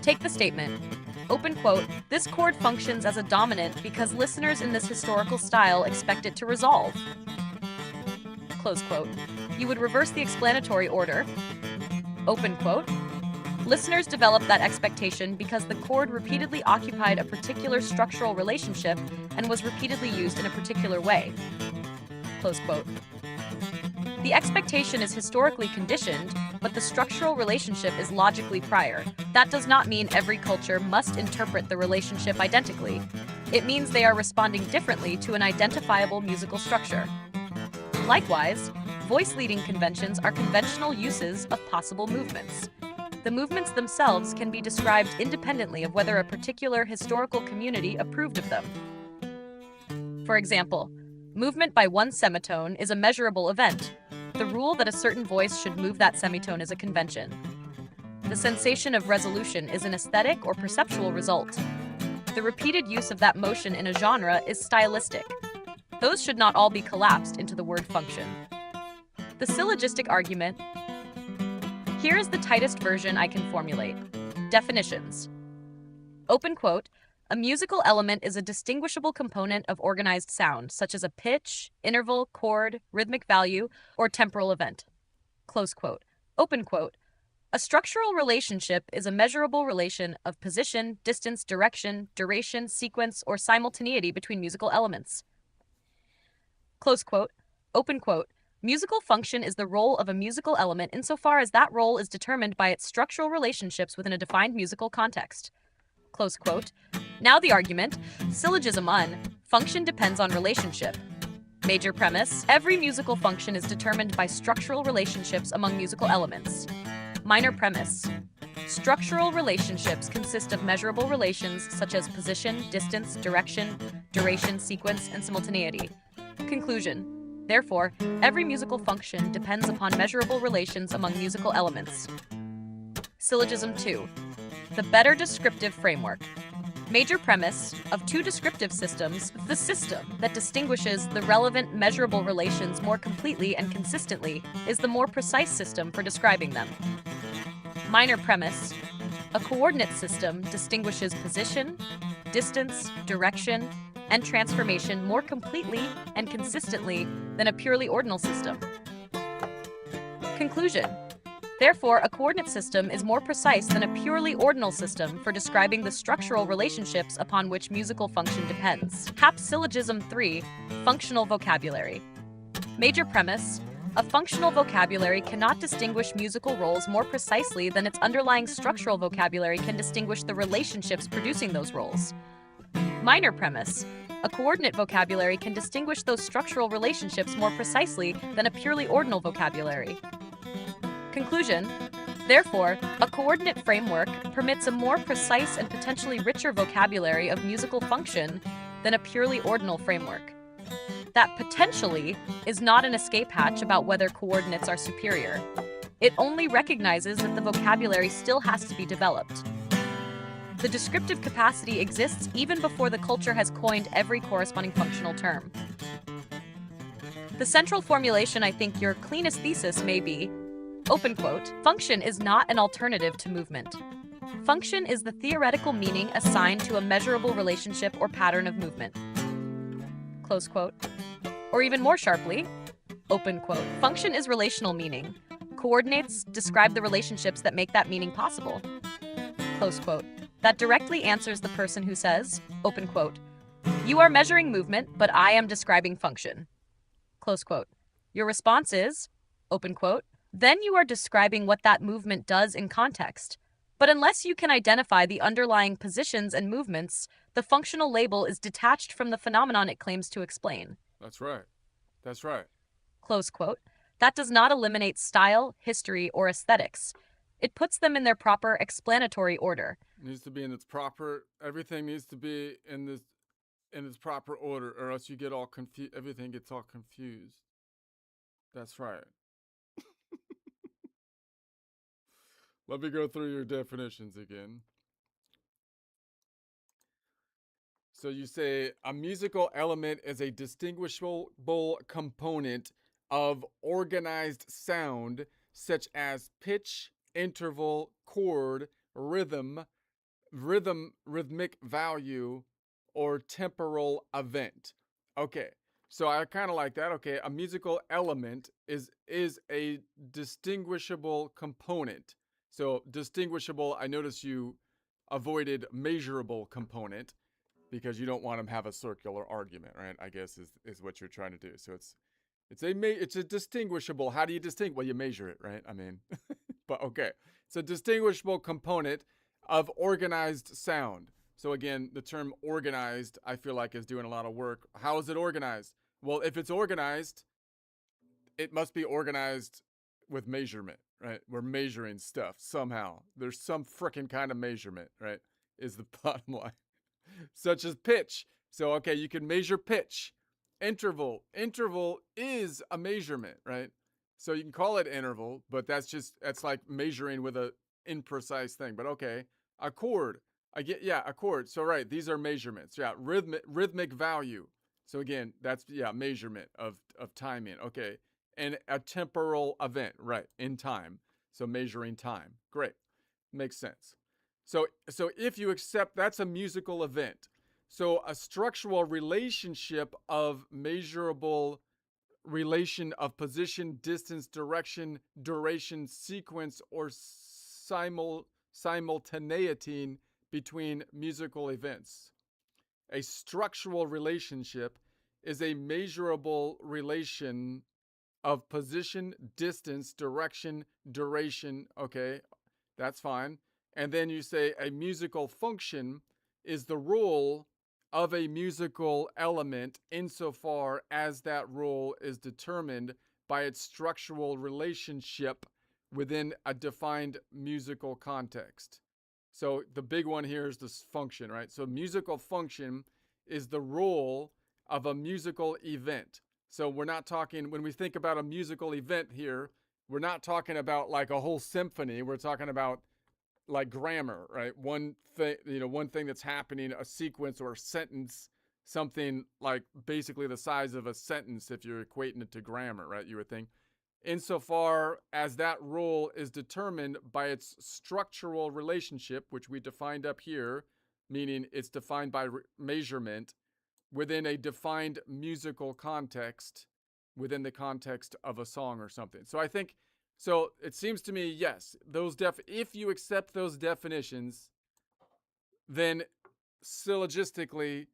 Take the statement, open quote, this chord functions as a dominant because listeners in this historical style expect it to resolve. Close quote. You would reverse the explanatory order. Open quote. Listeners developed that expectation because the chord repeatedly occupied a particular structural relationship and was repeatedly used in a particular way. Close quote. The expectation is historically conditioned, but the structural relationship is logically prior. That does not mean every culture must interpret the relationship identically. It means they are responding differently to an identifiable musical structure. Likewise, voice leading conventions are conventional uses of possible movements. The movements themselves can be described independently of whether a particular historical community approved of them. For example, movement by one semitone is a measurable event. The rule that a certain voice should move that semitone is a convention. The sensation of resolution is an aesthetic or perceptual result. The repeated use of that motion in a genre is stylistic. Those should not all be collapsed into the word function. The syllogistic argument. Here is the tightest version I can formulate. Definitions. Open quote, a musical element is a distinguishable component of organized sound, such as a pitch, interval, chord, rhythmic value, or temporal event. Close quote. Open quote. A structural relationship is a measurable relation of position, distance, direction, duration, sequence, or simultaneity between musical elements. Close quote. Open quote. Musical function is the role of a musical element insofar as that role is determined by its structural relationships within a defined musical context. Close quote. Now the argument, syllogism 1, function depends on relationship. Major premise, every musical function is determined by structural relationships among musical elements. Minor premise, structural relationships consist of measurable relations such as position, distance, direction, duration, sequence, and simultaneity. Conclusion. Therefore, every musical function depends upon measurable relations among musical elements. Syllogism 2. The better descriptive framework. Major premise of two descriptive systems, the system that distinguishes the relevant measurable relations more completely and consistently is the more precise system for describing them. Minor premise. A coordinate system distinguishes position, distance, direction, and transformation more completely and consistently than a purely ordinal system. Conclusion. Therefore, a coordinate system is more precise than a purely ordinal system for describing the structural relationships upon which musical function depends. HAP Syllogism 3, Functional Vocabulary. Major premise. A functional vocabulary cannot distinguish musical roles more precisely than its underlying structural vocabulary can distinguish the relationships producing those roles. Minor premise. A coordinate vocabulary can distinguish those structural relationships more precisely than a purely ordinal vocabulary. Conclusion. Therefore, a coordinate framework permits a more precise and potentially richer vocabulary of musical function than a purely ordinal framework. That potentially is not an escape hatch about whether coordinates are superior. It only recognizes that the vocabulary still has to be developed. The descriptive capacity exists even before the culture has coined every corresponding functional term. The central formulation I think your cleanest thesis may be, open quote, function is not an alternative to movement. Function is the theoretical meaning assigned to a measurable relationship or pattern of movement. Close quote. Or even more sharply, open quote, function is relational meaning. Coordinates describe the relationships that make that meaning possible. Close quote. That directly answers the person who says, open quote, you are measuring movement, but I am describing function. Close quote. Your response is, open quote, then you are describing what that movement does in context. But unless you can identify the underlying positions and movements, the functional label is detached from the phenomenon it claims to explain. That's right. That's right. Close quote. That does not eliminate style, history, or aesthetics. It puts them in their proper explanatory order. It needs to be in its proper, everything needs to be in its proper order, or else you get all confused, everything gets all confused. That's right. Let me go through your definitions again. So you say a musical element is a distinguishable component of organized sound, such as pitch, interval, chord, rhythmic value, or temporal event. Okay, so I kind of like that. Okay, a musical element is a distinguishable component. So distinguishable, I notice you avoided measurable component because you don't want to have a circular argument, right? I guess is what you're trying to do. So it's a distinguishable. How do you distinguish? Well, you measure it, right? I mean, But okay. It's a distinguishable component of organized sound. So again, the term organized, I feel like, is doing a lot of work. How is it organized? Well, if it's organized, it must be organized with measurement, right? We're measuring stuff somehow. There's some frickin' kind of measurement, right? Is the bottom line. Such as pitch. So, okay, you can measure pitch. Interval. Interval is a measurement, right? So you can call it interval, but that's like measuring with a imprecise thing. But okay, a chord. A chord. So right, these are measurements. Yeah, rhythmic value. So again, that's measurement of timing. Okay, and a temporal event, right, in time. So measuring time. Great, makes sense. So if you accept that's a musical event. So a structural relationship of measurable relation of position, distance, direction, duration, sequence, or simultaneity between musical events. A structural relationship is a measurable relation of position, distance, direction, duration. Okay, that's fine. And then you say a musical function is the role of a musical element insofar as that role is determined by its structural relationship within a defined musical context. So the big one here is this function, right? So musical function is the role of a musical event. So we're not talking, when we think about a musical event here, we're not talking about like a whole symphony. We're talking about like grammar, right? One thing that's happening, a sequence or a sentence, something like basically the size of a sentence if you're equating it to grammar, right? You would think. Insofar as that role is determined by its structural relationship, which we defined up here, meaning it's defined by measurement within a defined musical context, within the context of a song or something. So it seems to me, yes, if you accept those definitions, then syllogistically,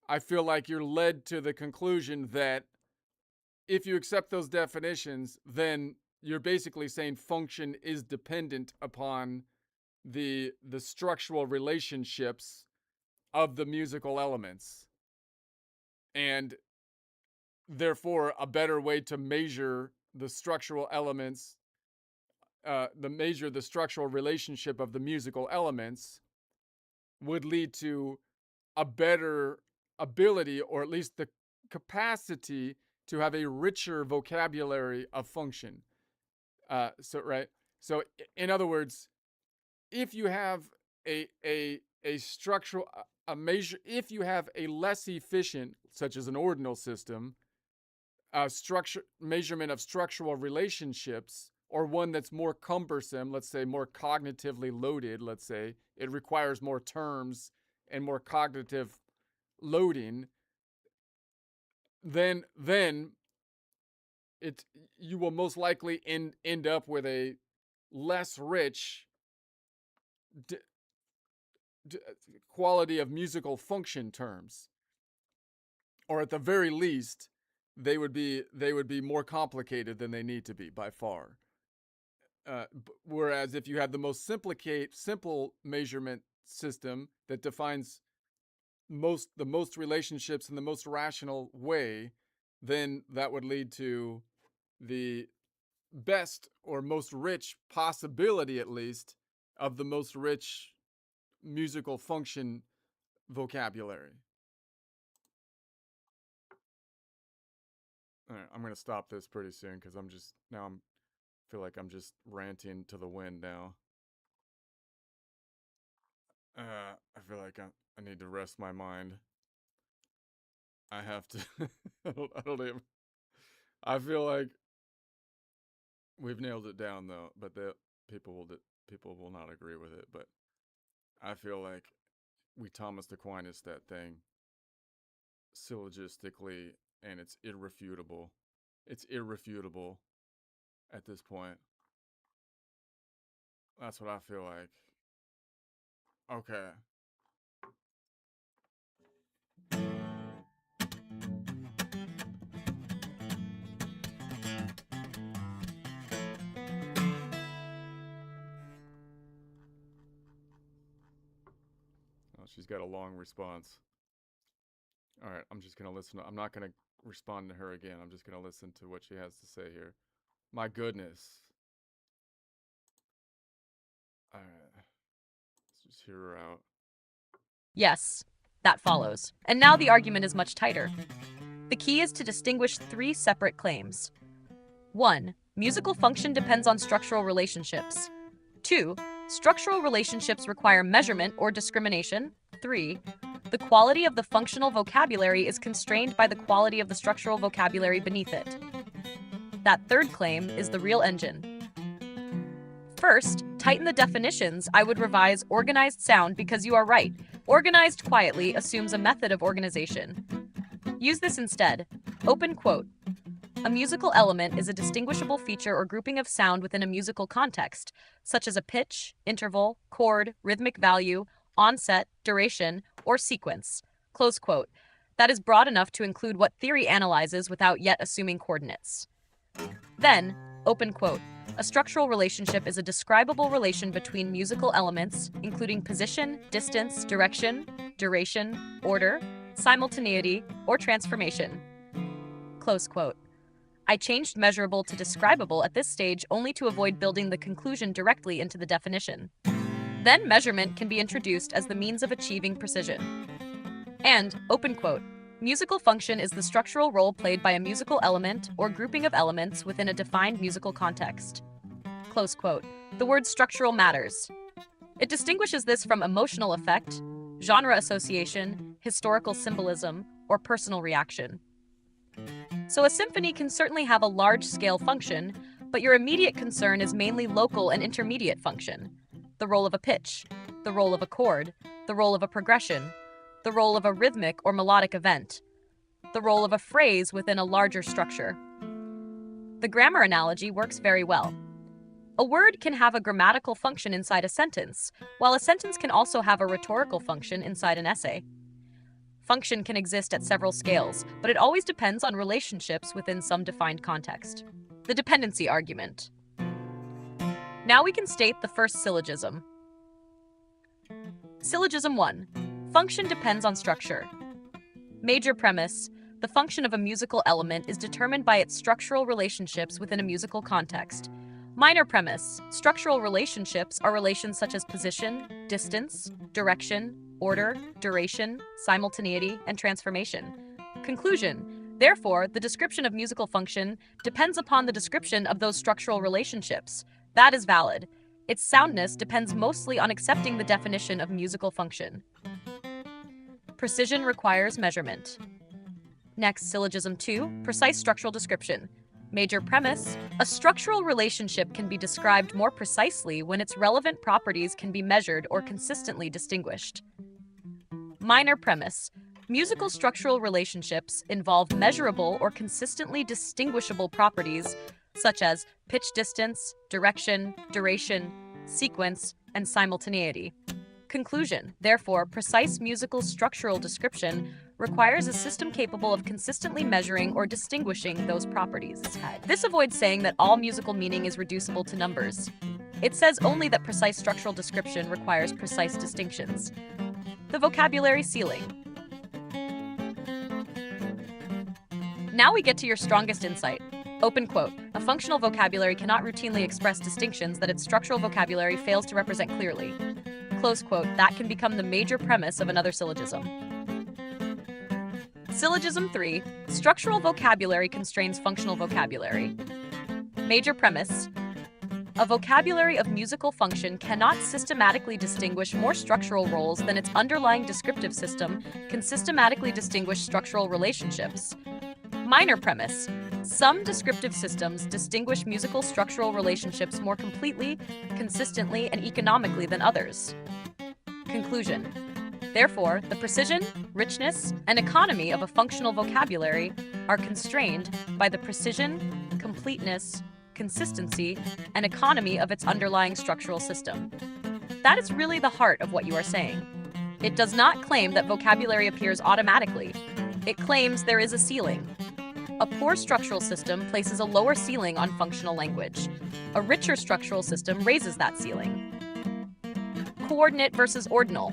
I feel like you're led to the conclusion that if you accept those definitions, then you're basically saying function is dependent upon the structural relationships of the musical elements. And therefore, a better way to measure the structural elements, the structural relationship of the musical elements would lead to a better ability, or at least the capacity to have a richer vocabulary of function. So in other words, if you have a structural measure, if you have a less efficient, such as an ordinal system, measurement of structural relationships, or one that's more cumbersome, let's say more cognitively loaded, let's say it requires more terms and more cognitive loading, then you will most likely end up with a less rich quality of musical function terms, or at the very least, they would be more complicated than they need to be by far. Whereas if you have the most simple measurement system that defines the most relationships in the most rational way, then that would lead to the best or most rich possibility, at least, of the most rich musical function vocabulary. All right, I'm going to stop this pretty soon because I feel like I'm just ranting to the wind now. I feel like I need to rest my mind. I have to. I don't even. I feel like we've nailed it down though, but people will not agree with it. But I feel like we Thomas Aquinas that thing syllogistically, and it's irrefutable. It's irrefutable at this point. That's what I feel like. Okay. Oh, she's got a long response. All right, I'm just going to listen. I'm not going to respond to her again. I'm just going to listen to what she has to say here. My goodness. All right. Let's just hear her out. Yes, that follows. And now the argument is much tighter. The key is to distinguish 3 separate claims. 1. Musical function depends on structural relationships. 2. Structural relationships require measurement or discrimination. 3. The quality of the functional vocabulary is constrained by the quality of the structural vocabulary beneath it. That third claim is the real engine. First, tighten the definitions. I would revise organized sound because you are right. Organized quietly assumes a method of organization. Use this instead. Open quote. A musical element is a distinguishable feature or grouping of sound within a musical context, such as a pitch, interval, chord, rhythmic value, onset, duration, or sequence. Close quote. That is broad enough to include what theory analyzes without yet assuming coordinates. Then, open quote. A structural relationship is a describable relation between musical elements, including position, distance, direction, duration, order, simultaneity, or transformation. Close quote. I changed measurable to describable at this stage only to avoid building the conclusion directly into the definition. Then measurement can be introduced as the means of achieving precision. And, open quote, musical function is the structural role played by a musical element or grouping of elements within a defined musical context. Close quote. The word structural matters. It distinguishes this from emotional effect, genre association, historical symbolism, or personal reaction. So a symphony can certainly have a large-scale function, but your immediate concern is mainly local and intermediate function. The role of a pitch, the role of a chord, the role of a progression, the role of a rhythmic or melodic event, the role of a phrase within a larger structure. The grammar analogy works very well. A word can have a grammatical function inside a sentence, while a sentence can also have a rhetorical function inside an essay. Function can exist at several scales, but it always depends on relationships within some defined context. The dependency argument. Now we can state the first syllogism. Syllogism 1. Function depends on structure. Major premise. The function of a musical element is determined by its structural relationships within a musical context. Minor premise. Structural relationships are relations such as position, distance, direction, order, duration, simultaneity, and transformation. Conclusion. Therefore, the description of musical function depends upon the description of those structural relationships. That is valid. Its soundness depends mostly on accepting the definition of musical function. Precision requires measurement. Next, syllogism 2, precise structural description. Major premise, a structural relationship can be described more precisely when its relevant properties can be measured or consistently distinguished. Minor premise, musical structural relationships involve measurable or consistently distinguishable properties such as pitch distance, direction, duration, sequence, and simultaneity. Conclusion, therefore, precise musical structural description requires a system capable of consistently measuring or distinguishing those properties. This avoids saying that all musical meaning is reducible to numbers. It says only that precise structural description requires precise distinctions. The vocabulary ceiling. Now we get to your strongest insight. Open quote. A functional vocabulary cannot routinely express distinctions that its structural vocabulary fails to represent clearly. Close quote. That can become the major premise of another syllogism. Syllogism 3. Structural vocabulary constrains functional vocabulary. Major premise. A vocabulary of musical function cannot systematically distinguish more structural roles than its underlying descriptive system can systematically distinguish structural relationships. Minor premise. Some descriptive systems distinguish musical structural relationships more completely, consistently, and economically than others. Conclusion. Therefore, the precision, richness, and economy of a functional vocabulary are constrained by the precision, completeness, consistency, and economy of its underlying structural system. That is really the heart of what you are saying. It does not claim that vocabulary appears automatically. It claims there is a ceiling. A poor structural system places a lower ceiling on functional language. A richer structural system raises that ceiling. Coordinate versus ordinal.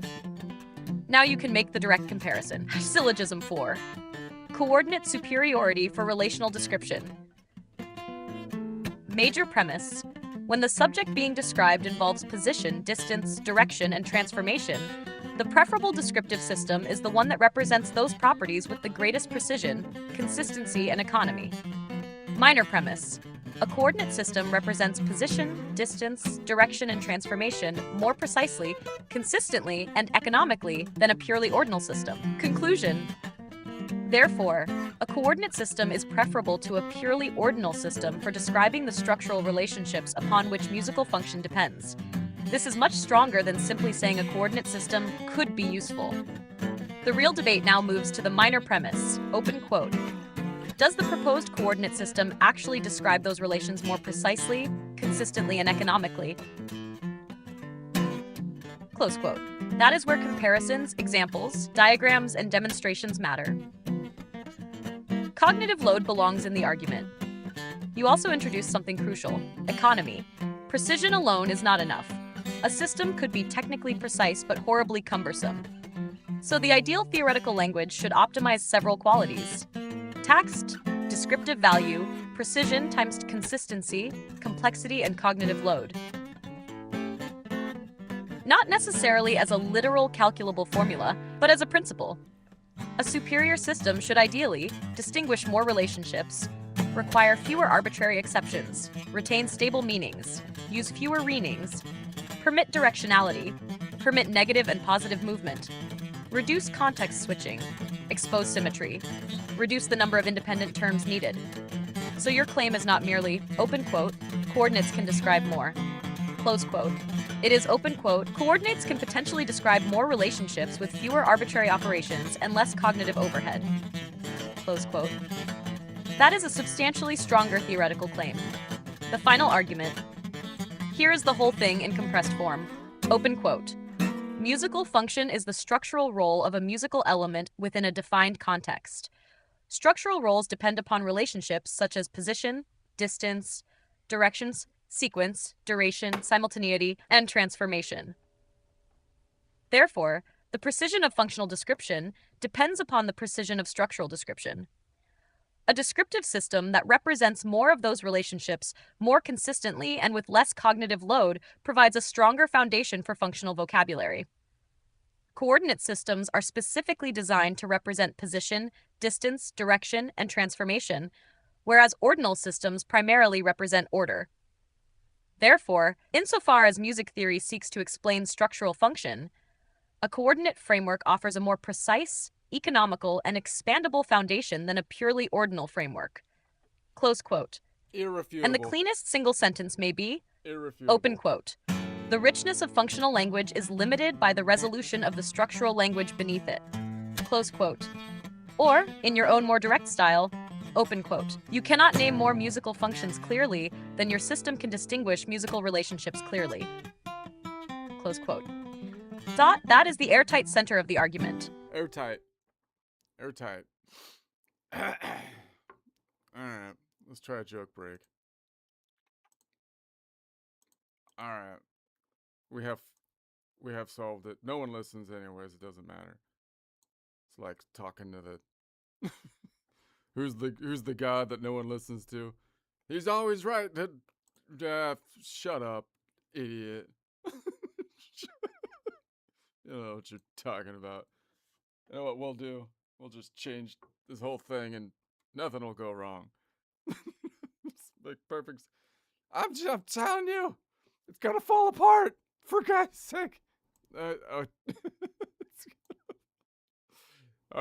Now you can make the direct comparison. Syllogism 4. Coordinate superiority for relational description. Major premise. When the subject being described involves position, distance, direction, and transformation, the preferable descriptive system is the one that represents those properties with the greatest precision, consistency, and economy. Minor premise. A coordinate system represents position, distance, direction, and transformation more precisely, consistently, and economically than a purely ordinal system. Conclusion. Therefore, a coordinate system is preferable to a purely ordinal system for describing the structural relationships upon which musical function depends. This is much stronger than simply saying a coordinate system could be useful. The real debate now moves to the minor premise, open quote. Does the proposed coordinate system actually describe those relations more precisely, consistently, and economically? Close quote. That is where comparisons, examples, diagrams, and demonstrations matter. Cognitive load belongs in the argument. You also introduce something crucial, economy. Precision alone is not enough. A system could be technically precise but horribly cumbersome. So the ideal theoretical language should optimize several qualities. Text, descriptive value, precision times consistency, complexity, and cognitive load. Not necessarily as a literal calculable formula, but as a principle. A superior system should ideally distinguish more relationships, require fewer arbitrary exceptions, retain stable meanings, use fewer readings, permit directionality, permit negative and positive movement, reduce context switching, expose symmetry, reduce the number of independent terms needed. So your claim is not merely, open quote, coordinates can describe more, close quote. It is, open quote, coordinates can potentially describe more relationships with fewer arbitrary operations and less cognitive overhead, close quote. That is a substantially stronger theoretical claim. The final argument. Here is the whole thing in compressed form, open quote. Musical function is the structural role of a musical element within a defined context. Structural roles depend upon relationships such as position, distance, directions, sequence, duration, simultaneity, and transformation. Therefore, the precision of functional description depends upon the precision of structural description. A descriptive system that represents more of those relationships more consistently and with less cognitive load provides a stronger foundation for functional vocabulary. Coordinate systems are specifically designed to represent position, distance, direction, and transformation, whereas ordinal systems primarily represent order. Therefore, insofar as music theory seeks to explain structural function, a coordinate framework offers a more precise, economical, and expandable foundation than a purely ordinal framework. Close quote. Irrefutable. And the cleanest single sentence may be, Irrefutable. open quote. The richness of functional language is limited by the resolution of the structural language beneath it. Close quote. Or, in your own more direct style, open quote. You cannot name more musical functions clearly than your system can distinguish musical relationships clearly. Close quote. That is the airtight center of the argument. Airtight. Airtight. Alright, let's try a joke break. Alright. We have solved it. No one listens anyways, it doesn't matter. It's like talking to the who's the god that no one listens to? He's always right. Shut up, idiot. You know what you're talking about. You know what we'll do? We'll just change this whole thing and nothing will go wrong. It's like perfect. I'm telling you, it's gonna fall apart. For God's sake. All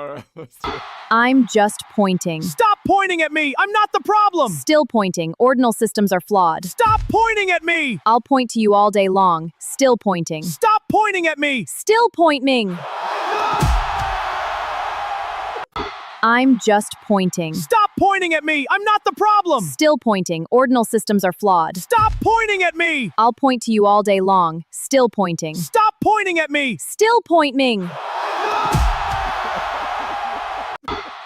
right, let's do it. I'm just pointing. Stop pointing at me! I'm not the problem! Still pointing. Ordinal systems are flawed. Stop pointing at me! I'll point to you all day long. Still pointing. Stop pointing at me! Still pointing. I'm just pointing. Stop pointing at me! I'm not the problem! Still pointing. Ordinal systems are flawed. Stop pointing at me! I'll point to you all day long. Still pointing. Stop pointing at me! Still pointing.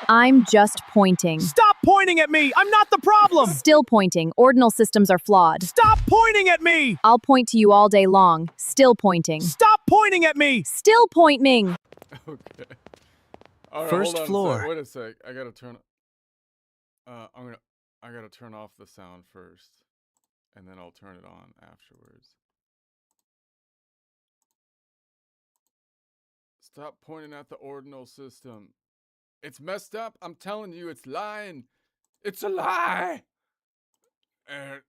I'm just pointing. Stop pointing at me! I'm not the problem! Still pointing. Ordinal systems are flawed. Stop pointing at me! I'll point to you all day long. Still pointing. Stop pointing at me! Still pointing. Okay. All right, First hold on a sec. floor. Wait a sec. I gotta turn. I gotta turn off the sound first, and then I'll turn it on afterwards. Stop pointing at the ordinal system. It's messed up. I'm telling you, it's lying. It's a lie. And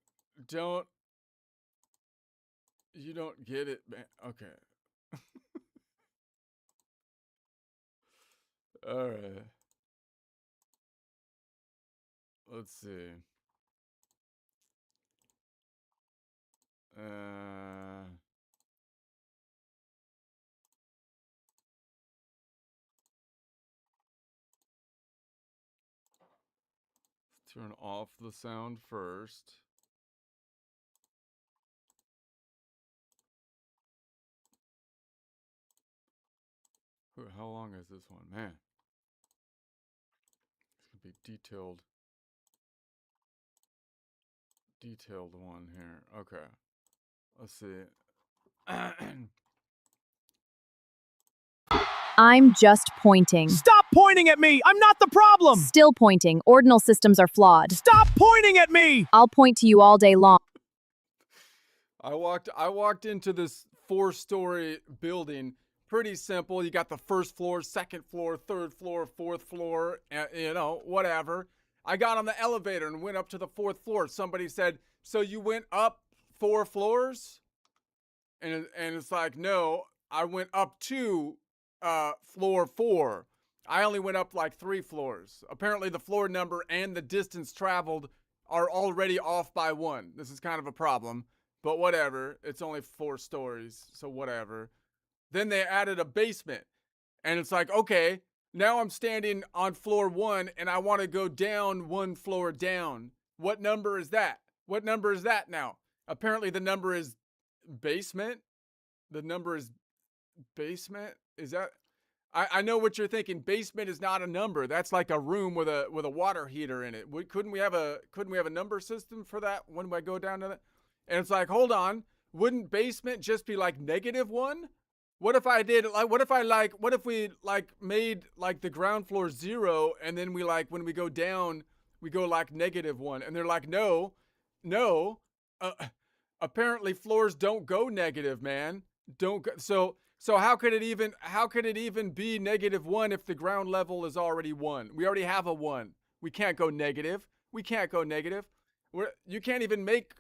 don't. You don't get it, man. Okay. All right. Let's see. Turn off the sound first. How long is this one? Man. It's gonna be detailed one here. Okay. Let's see. I'm just pointing. Stop pointing at me! I'm not the problem! Still pointing. Ordinal systems are flawed. Stop pointing at me! I'll point to you all day long. I walked into this 4-story building. Pretty simple. You got the first floor, second floor, third floor, fourth floor, you know, whatever. I got on the elevator and went up to the 4th floor. Somebody said, "So you went up 4 floors?" And it's like, "No, I went up to floor 4. I only went up like 3 floors." Apparently the floor number and the distance traveled are already off by 1. This is kind of a problem, but whatever. It's only 4 stories, so whatever. Then they added a basement, and it's like, okay, now I'm standing on floor 1 and I want to go down 1 floor down. What number is that? What number is that now? Apparently the number is basement. The number is basement. Is that? I know what you're thinking. Basement is not a number. That's like a room with a water heater in it. Couldn't we have a number system for that when I go down to that? And it's like, hold on. Wouldn't basement just be like -1? What if I did like? What if we made like the ground floor 0, and then we when we go down, we go like -1, and they're like, no. Apparently floors don't go negative, man. Don't go, so how could it even be -1 if the ground level is already 1? We already have a 1. We can't go negative. You can't even make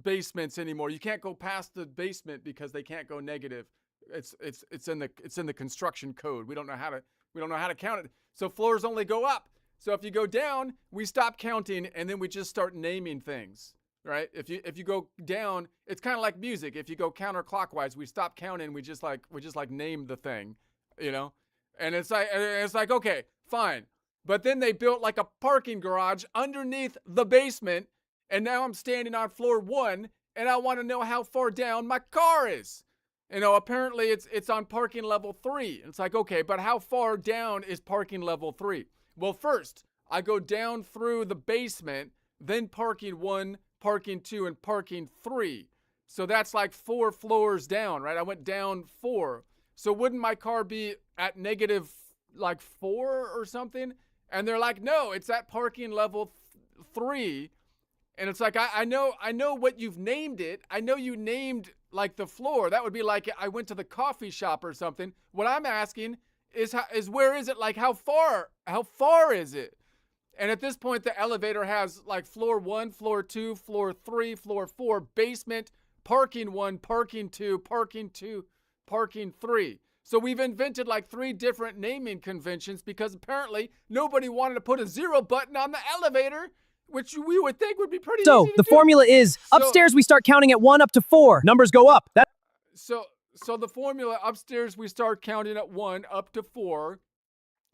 basements anymore. You can't go past the basement because they can't go negative. It's in the construction code. We don't know how to count it. So floors only go up. So if you go down, we stop counting and then we just start naming things, right? If you go down, it's kind of like music. If you go counterclockwise, we stop counting. We just name the thing, you know. And it's like okay, fine. But then they built like a parking garage underneath the basement, and now I'm standing on floor 1, and I want to know how far down my car is. You know, apparently it's on parking level 3. It's like, okay, but how far down is parking level 3? Well, first, I go down through the basement, then parking 1, parking 2, and parking 3. So that's like 4 floors down, right? I went down 4. So wouldn't my car be at negative like 4 or something? And they're like, no, it's at parking level 3. And it's like, I know what you've named it. I know you named like the floor. That would be like I went to the coffee shop or something. What I'm asking is where is it? Like how far is it? And at this point, the elevator has like floor 1, floor 2, floor 3, floor 4, basement, parking 1, parking 2, parking 2, parking 3. So we've invented like 3 different naming conventions because apparently nobody wanted to put a 0 button on the elevator, which we would think would be pretty easy So, to the do. formula is, upstairs we start counting at 1 up to 4. Numbers go up. So the formula, upstairs we start counting at 1 up to 4,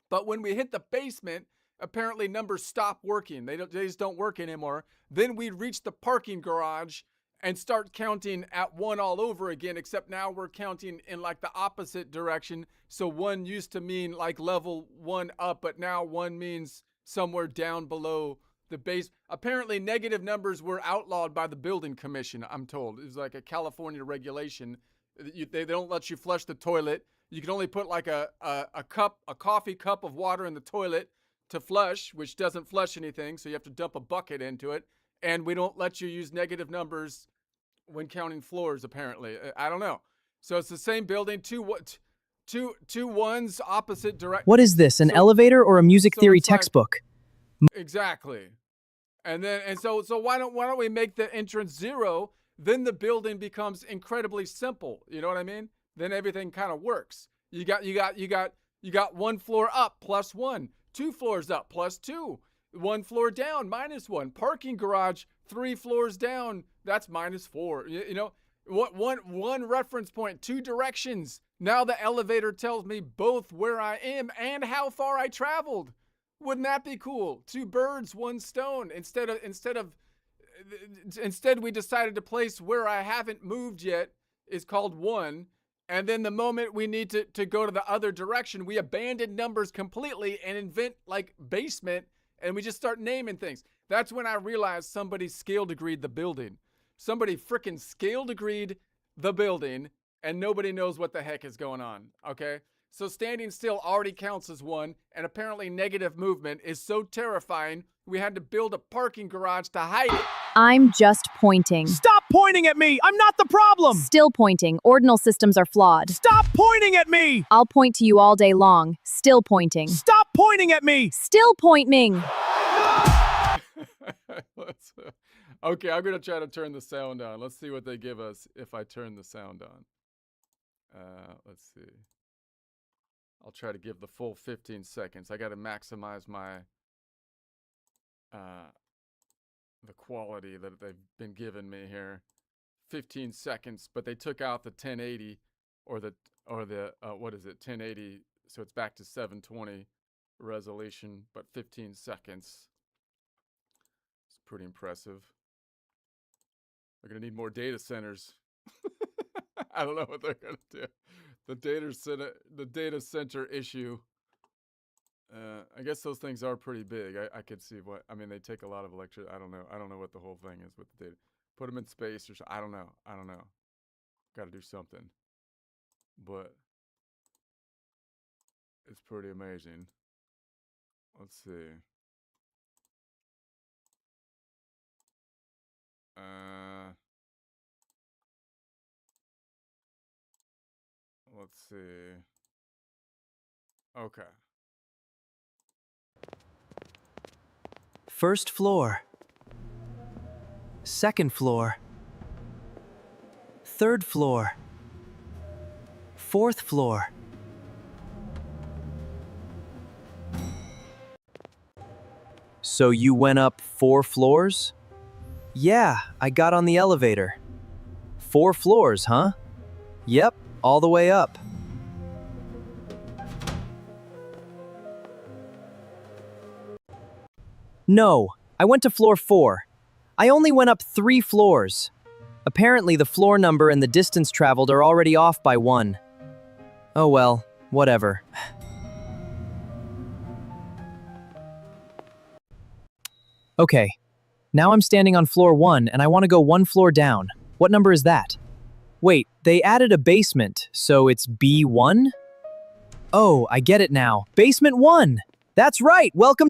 but when we hit the basement, apparently numbers stop working. They just don't work anymore. Then we reach the parking garage and start counting at 1 all over again, except now we're counting in like the opposite direction. So 1 used to mean like level 1 up, but now 1 means somewhere down below the base. Apparently negative numbers were outlawed by the building commission, I'm told. It was like a California regulation. They don't let you flush the toilet. You can only put like a coffee cup of water in the toilet to flush, which doesn't flush anything. So you have to dump a bucket into it. And we don't let you use negative numbers when counting floors, apparently. I don't know. So it's the same building, two ones opposite direct. What is this, an So- elevator or a music so theory it's like- textbook? Exactly. So why don't we make the entrance 0? Then the building becomes incredibly simple. You know what I mean? Then everything kind of works. You got 1 floor up +1, 2 floors up +2, 1 floor down -1, parking garage 3 floors down, that's -4. You know, one reference point, 2 directions. Now the elevator tells me both where I am and how far I traveled. Wouldn't that be cool? 2 birds, 1 stone. Instead we decided to place where I haven't moved yet is called 1. And then the moment we need to go to the other direction, we abandon numbers completely and invent like basement, and we just start naming things. That's when I realized somebody scale degreed the building. Somebody freaking scale degreed the building, and nobody knows what the heck is going on, okay? So standing still already counts as 1, and apparently negative movement is so terrifying, we had to build a parking garage to hide it. I'm just pointing. Stop pointing at me! I'm not the problem! Still pointing. Ordinal systems are flawed. Stop pointing at me! I'll point to you all day long. Still pointing. Stop pointing at me! Still pointing. Okay, I'm going to try to turn the sound on. Let's see what they give us if I turn the sound on. Let's see. I'll try to give the full 15 seconds. I got to maximize my the quality that they've been giving me here. 15 seconds, but they took out the 1080 or the what is it? 1080, so it's back to 720 resolution, but 15 seconds. It's pretty impressive. They're going to need more data centers. I don't know what they're going to do. The data center issue. I guess those things are pretty big. I could see what, I mean, they take a lot of electricity. I don't know what the whole thing is with the data. Put them in space or something. I don't know. Got to do something. But it's pretty amazing. Let's see. Let's see. Okay. First floor. Second floor. Third floor. Fourth floor. So you went up 4 floors? Yeah, I got on the elevator. 4 floors, huh? Yep, all the way up. No, I went to floor 4. I only went up 3 floors. Apparently the floor number and the distance traveled are already off by 1. Oh well, whatever. Okay, now I'm standing on floor 1 and I want to go 1 floor down. What number is that? Wait, they added a basement, so it's B1? Oh, I get it now. Basement 1! That's right, welcome.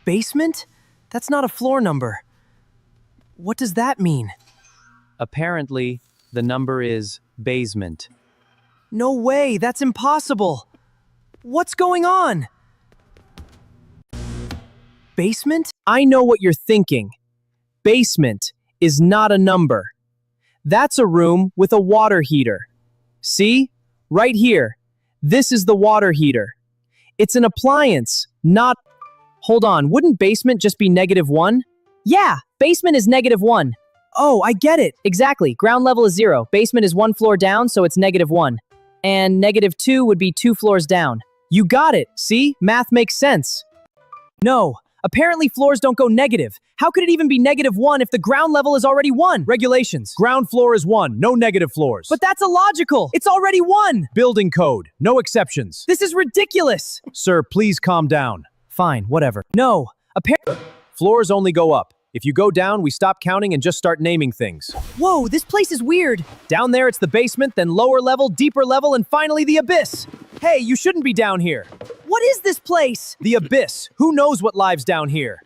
Basement? That's not a floor number. What does that mean? Apparently, the number is basement. No way, that's impossible. What's going on? Basement? I know what you're thinking. Basement is not a number. That's a room with a water heater. See? Right here. This is the water heater. It's an appliance, not... Hold on, wouldn't basement just be -1? Yeah, basement is -1. Oh, I get it. Exactly. Ground level is 0. Basement is 1 floor down, so it's -1. And -2 would be 2 floors down. You got it. See? Math makes sense. No. Apparently floors don't go negative. How could it even be -1 if the ground level is already 1? Regulations. Ground floor is 1, no negative floors. But that's illogical. It's already 1. Building code, no exceptions. This is ridiculous. Sir, please calm down. Fine, whatever. No. Floors only go up. If you go down, we stop counting and just start naming things. Whoa, this place is weird. Down there, it's the basement, then lower level, deeper level, and finally the abyss. Hey, you shouldn't be down here. What is this place? The abyss. Who knows what lives down here?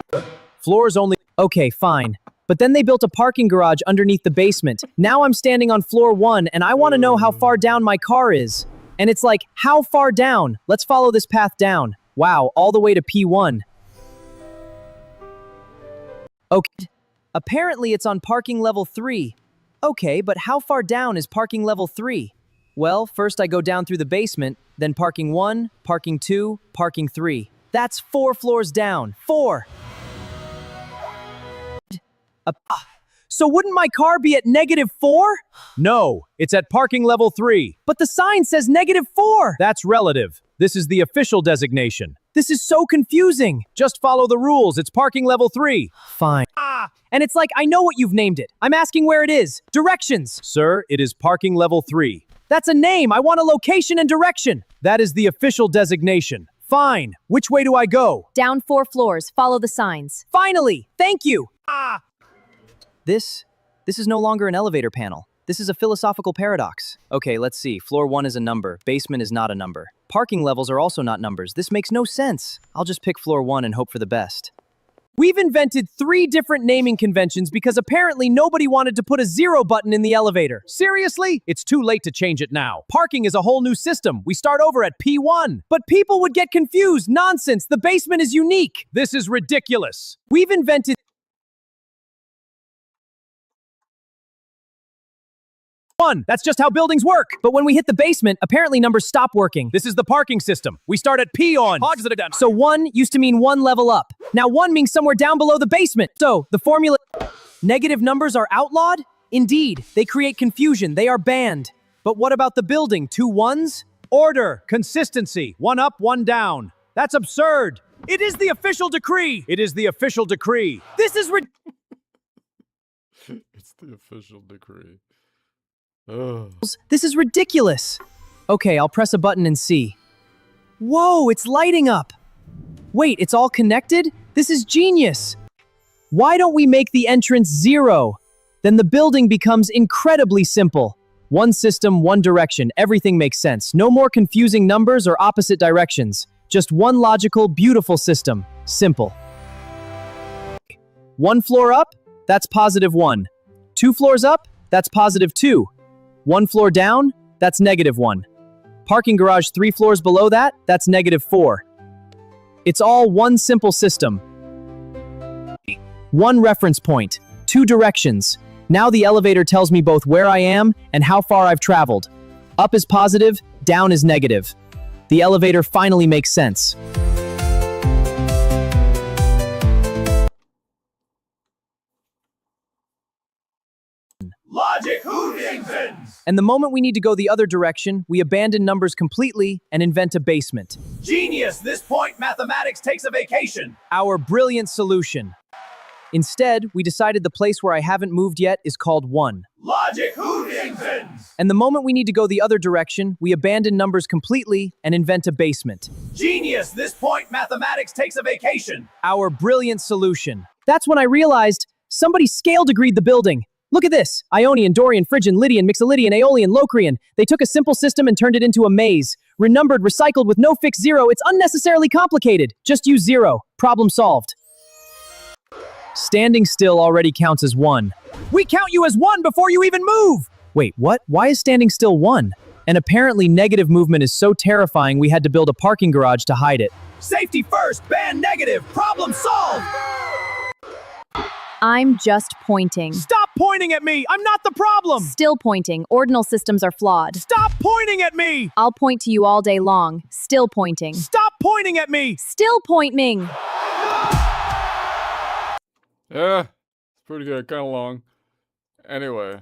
Floors only... Okay, fine. But then they built a parking garage underneath the basement. Now I'm standing on floor 1, and I want to know how far down my car is. And it's like, how far down? Let's follow this path down. Wow, all the way to P1. Okay. Apparently it's on parking level 3. Okay, but how far down is parking level 3? Well, first I go down through the basement, then parking 1, parking 2, parking 3. That's 4 floors down. 4! So wouldn't my car be at -4? No, it's at parking level 3. But the sign says -4! That's relative. This is the official designation. This is so confusing. Just follow the rules. It's parking level 3. Fine. And it's like, I know what you've named it. I'm asking where it is. Directions. Sir, it is parking level 3. That's a name. I want a location and direction. That is the official designation. Fine. Which way do I go? Down 4 floors. Follow the signs. Finally! Thank you! This is no longer an elevator panel. This is a philosophical paradox. Okay, let's see. Floor 1 is a number. Basement is not a number. Parking levels are also not numbers. This makes no sense. I'll just pick floor 1 and hope for the best. We've invented 3 different naming conventions because apparently nobody wanted to put a 0 button in the elevator. Seriously? It's too late to change it now. Parking is a whole new system. We start over at P1. But people would get confused. Nonsense. The basement is unique. This is ridiculous. We've invented 1. That's just how buildings work. But when we hit the basement, apparently numbers stop working. This is the parking system. We start at P on. So 1 used to mean 1 level up. Now 1 means somewhere down below the basement. So the formula... Negative numbers are outlawed? Indeed, they create confusion. They are banned. But what about the building? 2 1s? Order, consistency, 1 up, 1 down. That's absurd. It is the official decree. It is the official decree. This is It's the official decree. Ugh. This is ridiculous. Okay, I'll press a button and see. Whoa, it's lighting up. Wait, it's all connected? This is genius. Why don't we make the entrance 0? Then the building becomes incredibly simple. 1 system, 1 direction. Everything makes sense. No more confusing numbers or opposite directions. Just 1 logical, beautiful system. Simple. 1 floor up? That's +1. 2 floors up? That's +2. 1 floor down? That's -1. Parking garage 3 floors below that? That's -4. It's all 1 simple system. 1 reference point, 2 directions. Now the elevator tells me both where I am and how far I've traveled. Up is positive, down is negative. The elevator finally makes sense. Logic Hoodingtons! And the moment we need to go the other direction, we abandon numbers completely and invent a basement. Genius! This point, mathematics takes a vacation! Our brilliant solution. Instead, we decided the place where I haven't moved yet is called 1. Logic Hoodingtons! And the moment we need to go the other direction, we abandon numbers completely and invent a basement. Genius! This point, mathematics takes a vacation! Our brilliant solution. That's when I realized somebody scale degreed the building. Look at this. Ionian, Dorian, Phrygian, Lydian, Mixolydian, Aeolian, Locrian. They took a simple system and turned it into a maze. Renumbered, recycled with no fixed 0. It's unnecessarily complicated. Just use 0. Problem solved. Standing still already counts as 1. We count you as 1 before you even move! Wait, what? Why is standing still 1? And apparently negative movement is so terrifying we had to build a parking garage to hide it. Safety first, ban negative, problem solved! I'm just pointing. Stop pointing at me! I'm not the problem! Still pointing. Ordinal systems are flawed. Stop pointing at me! I'll point to you all day long. Still pointing. Stop pointing at me! Still pointing. Yeah, it's pretty good. Kind of long. Anyway.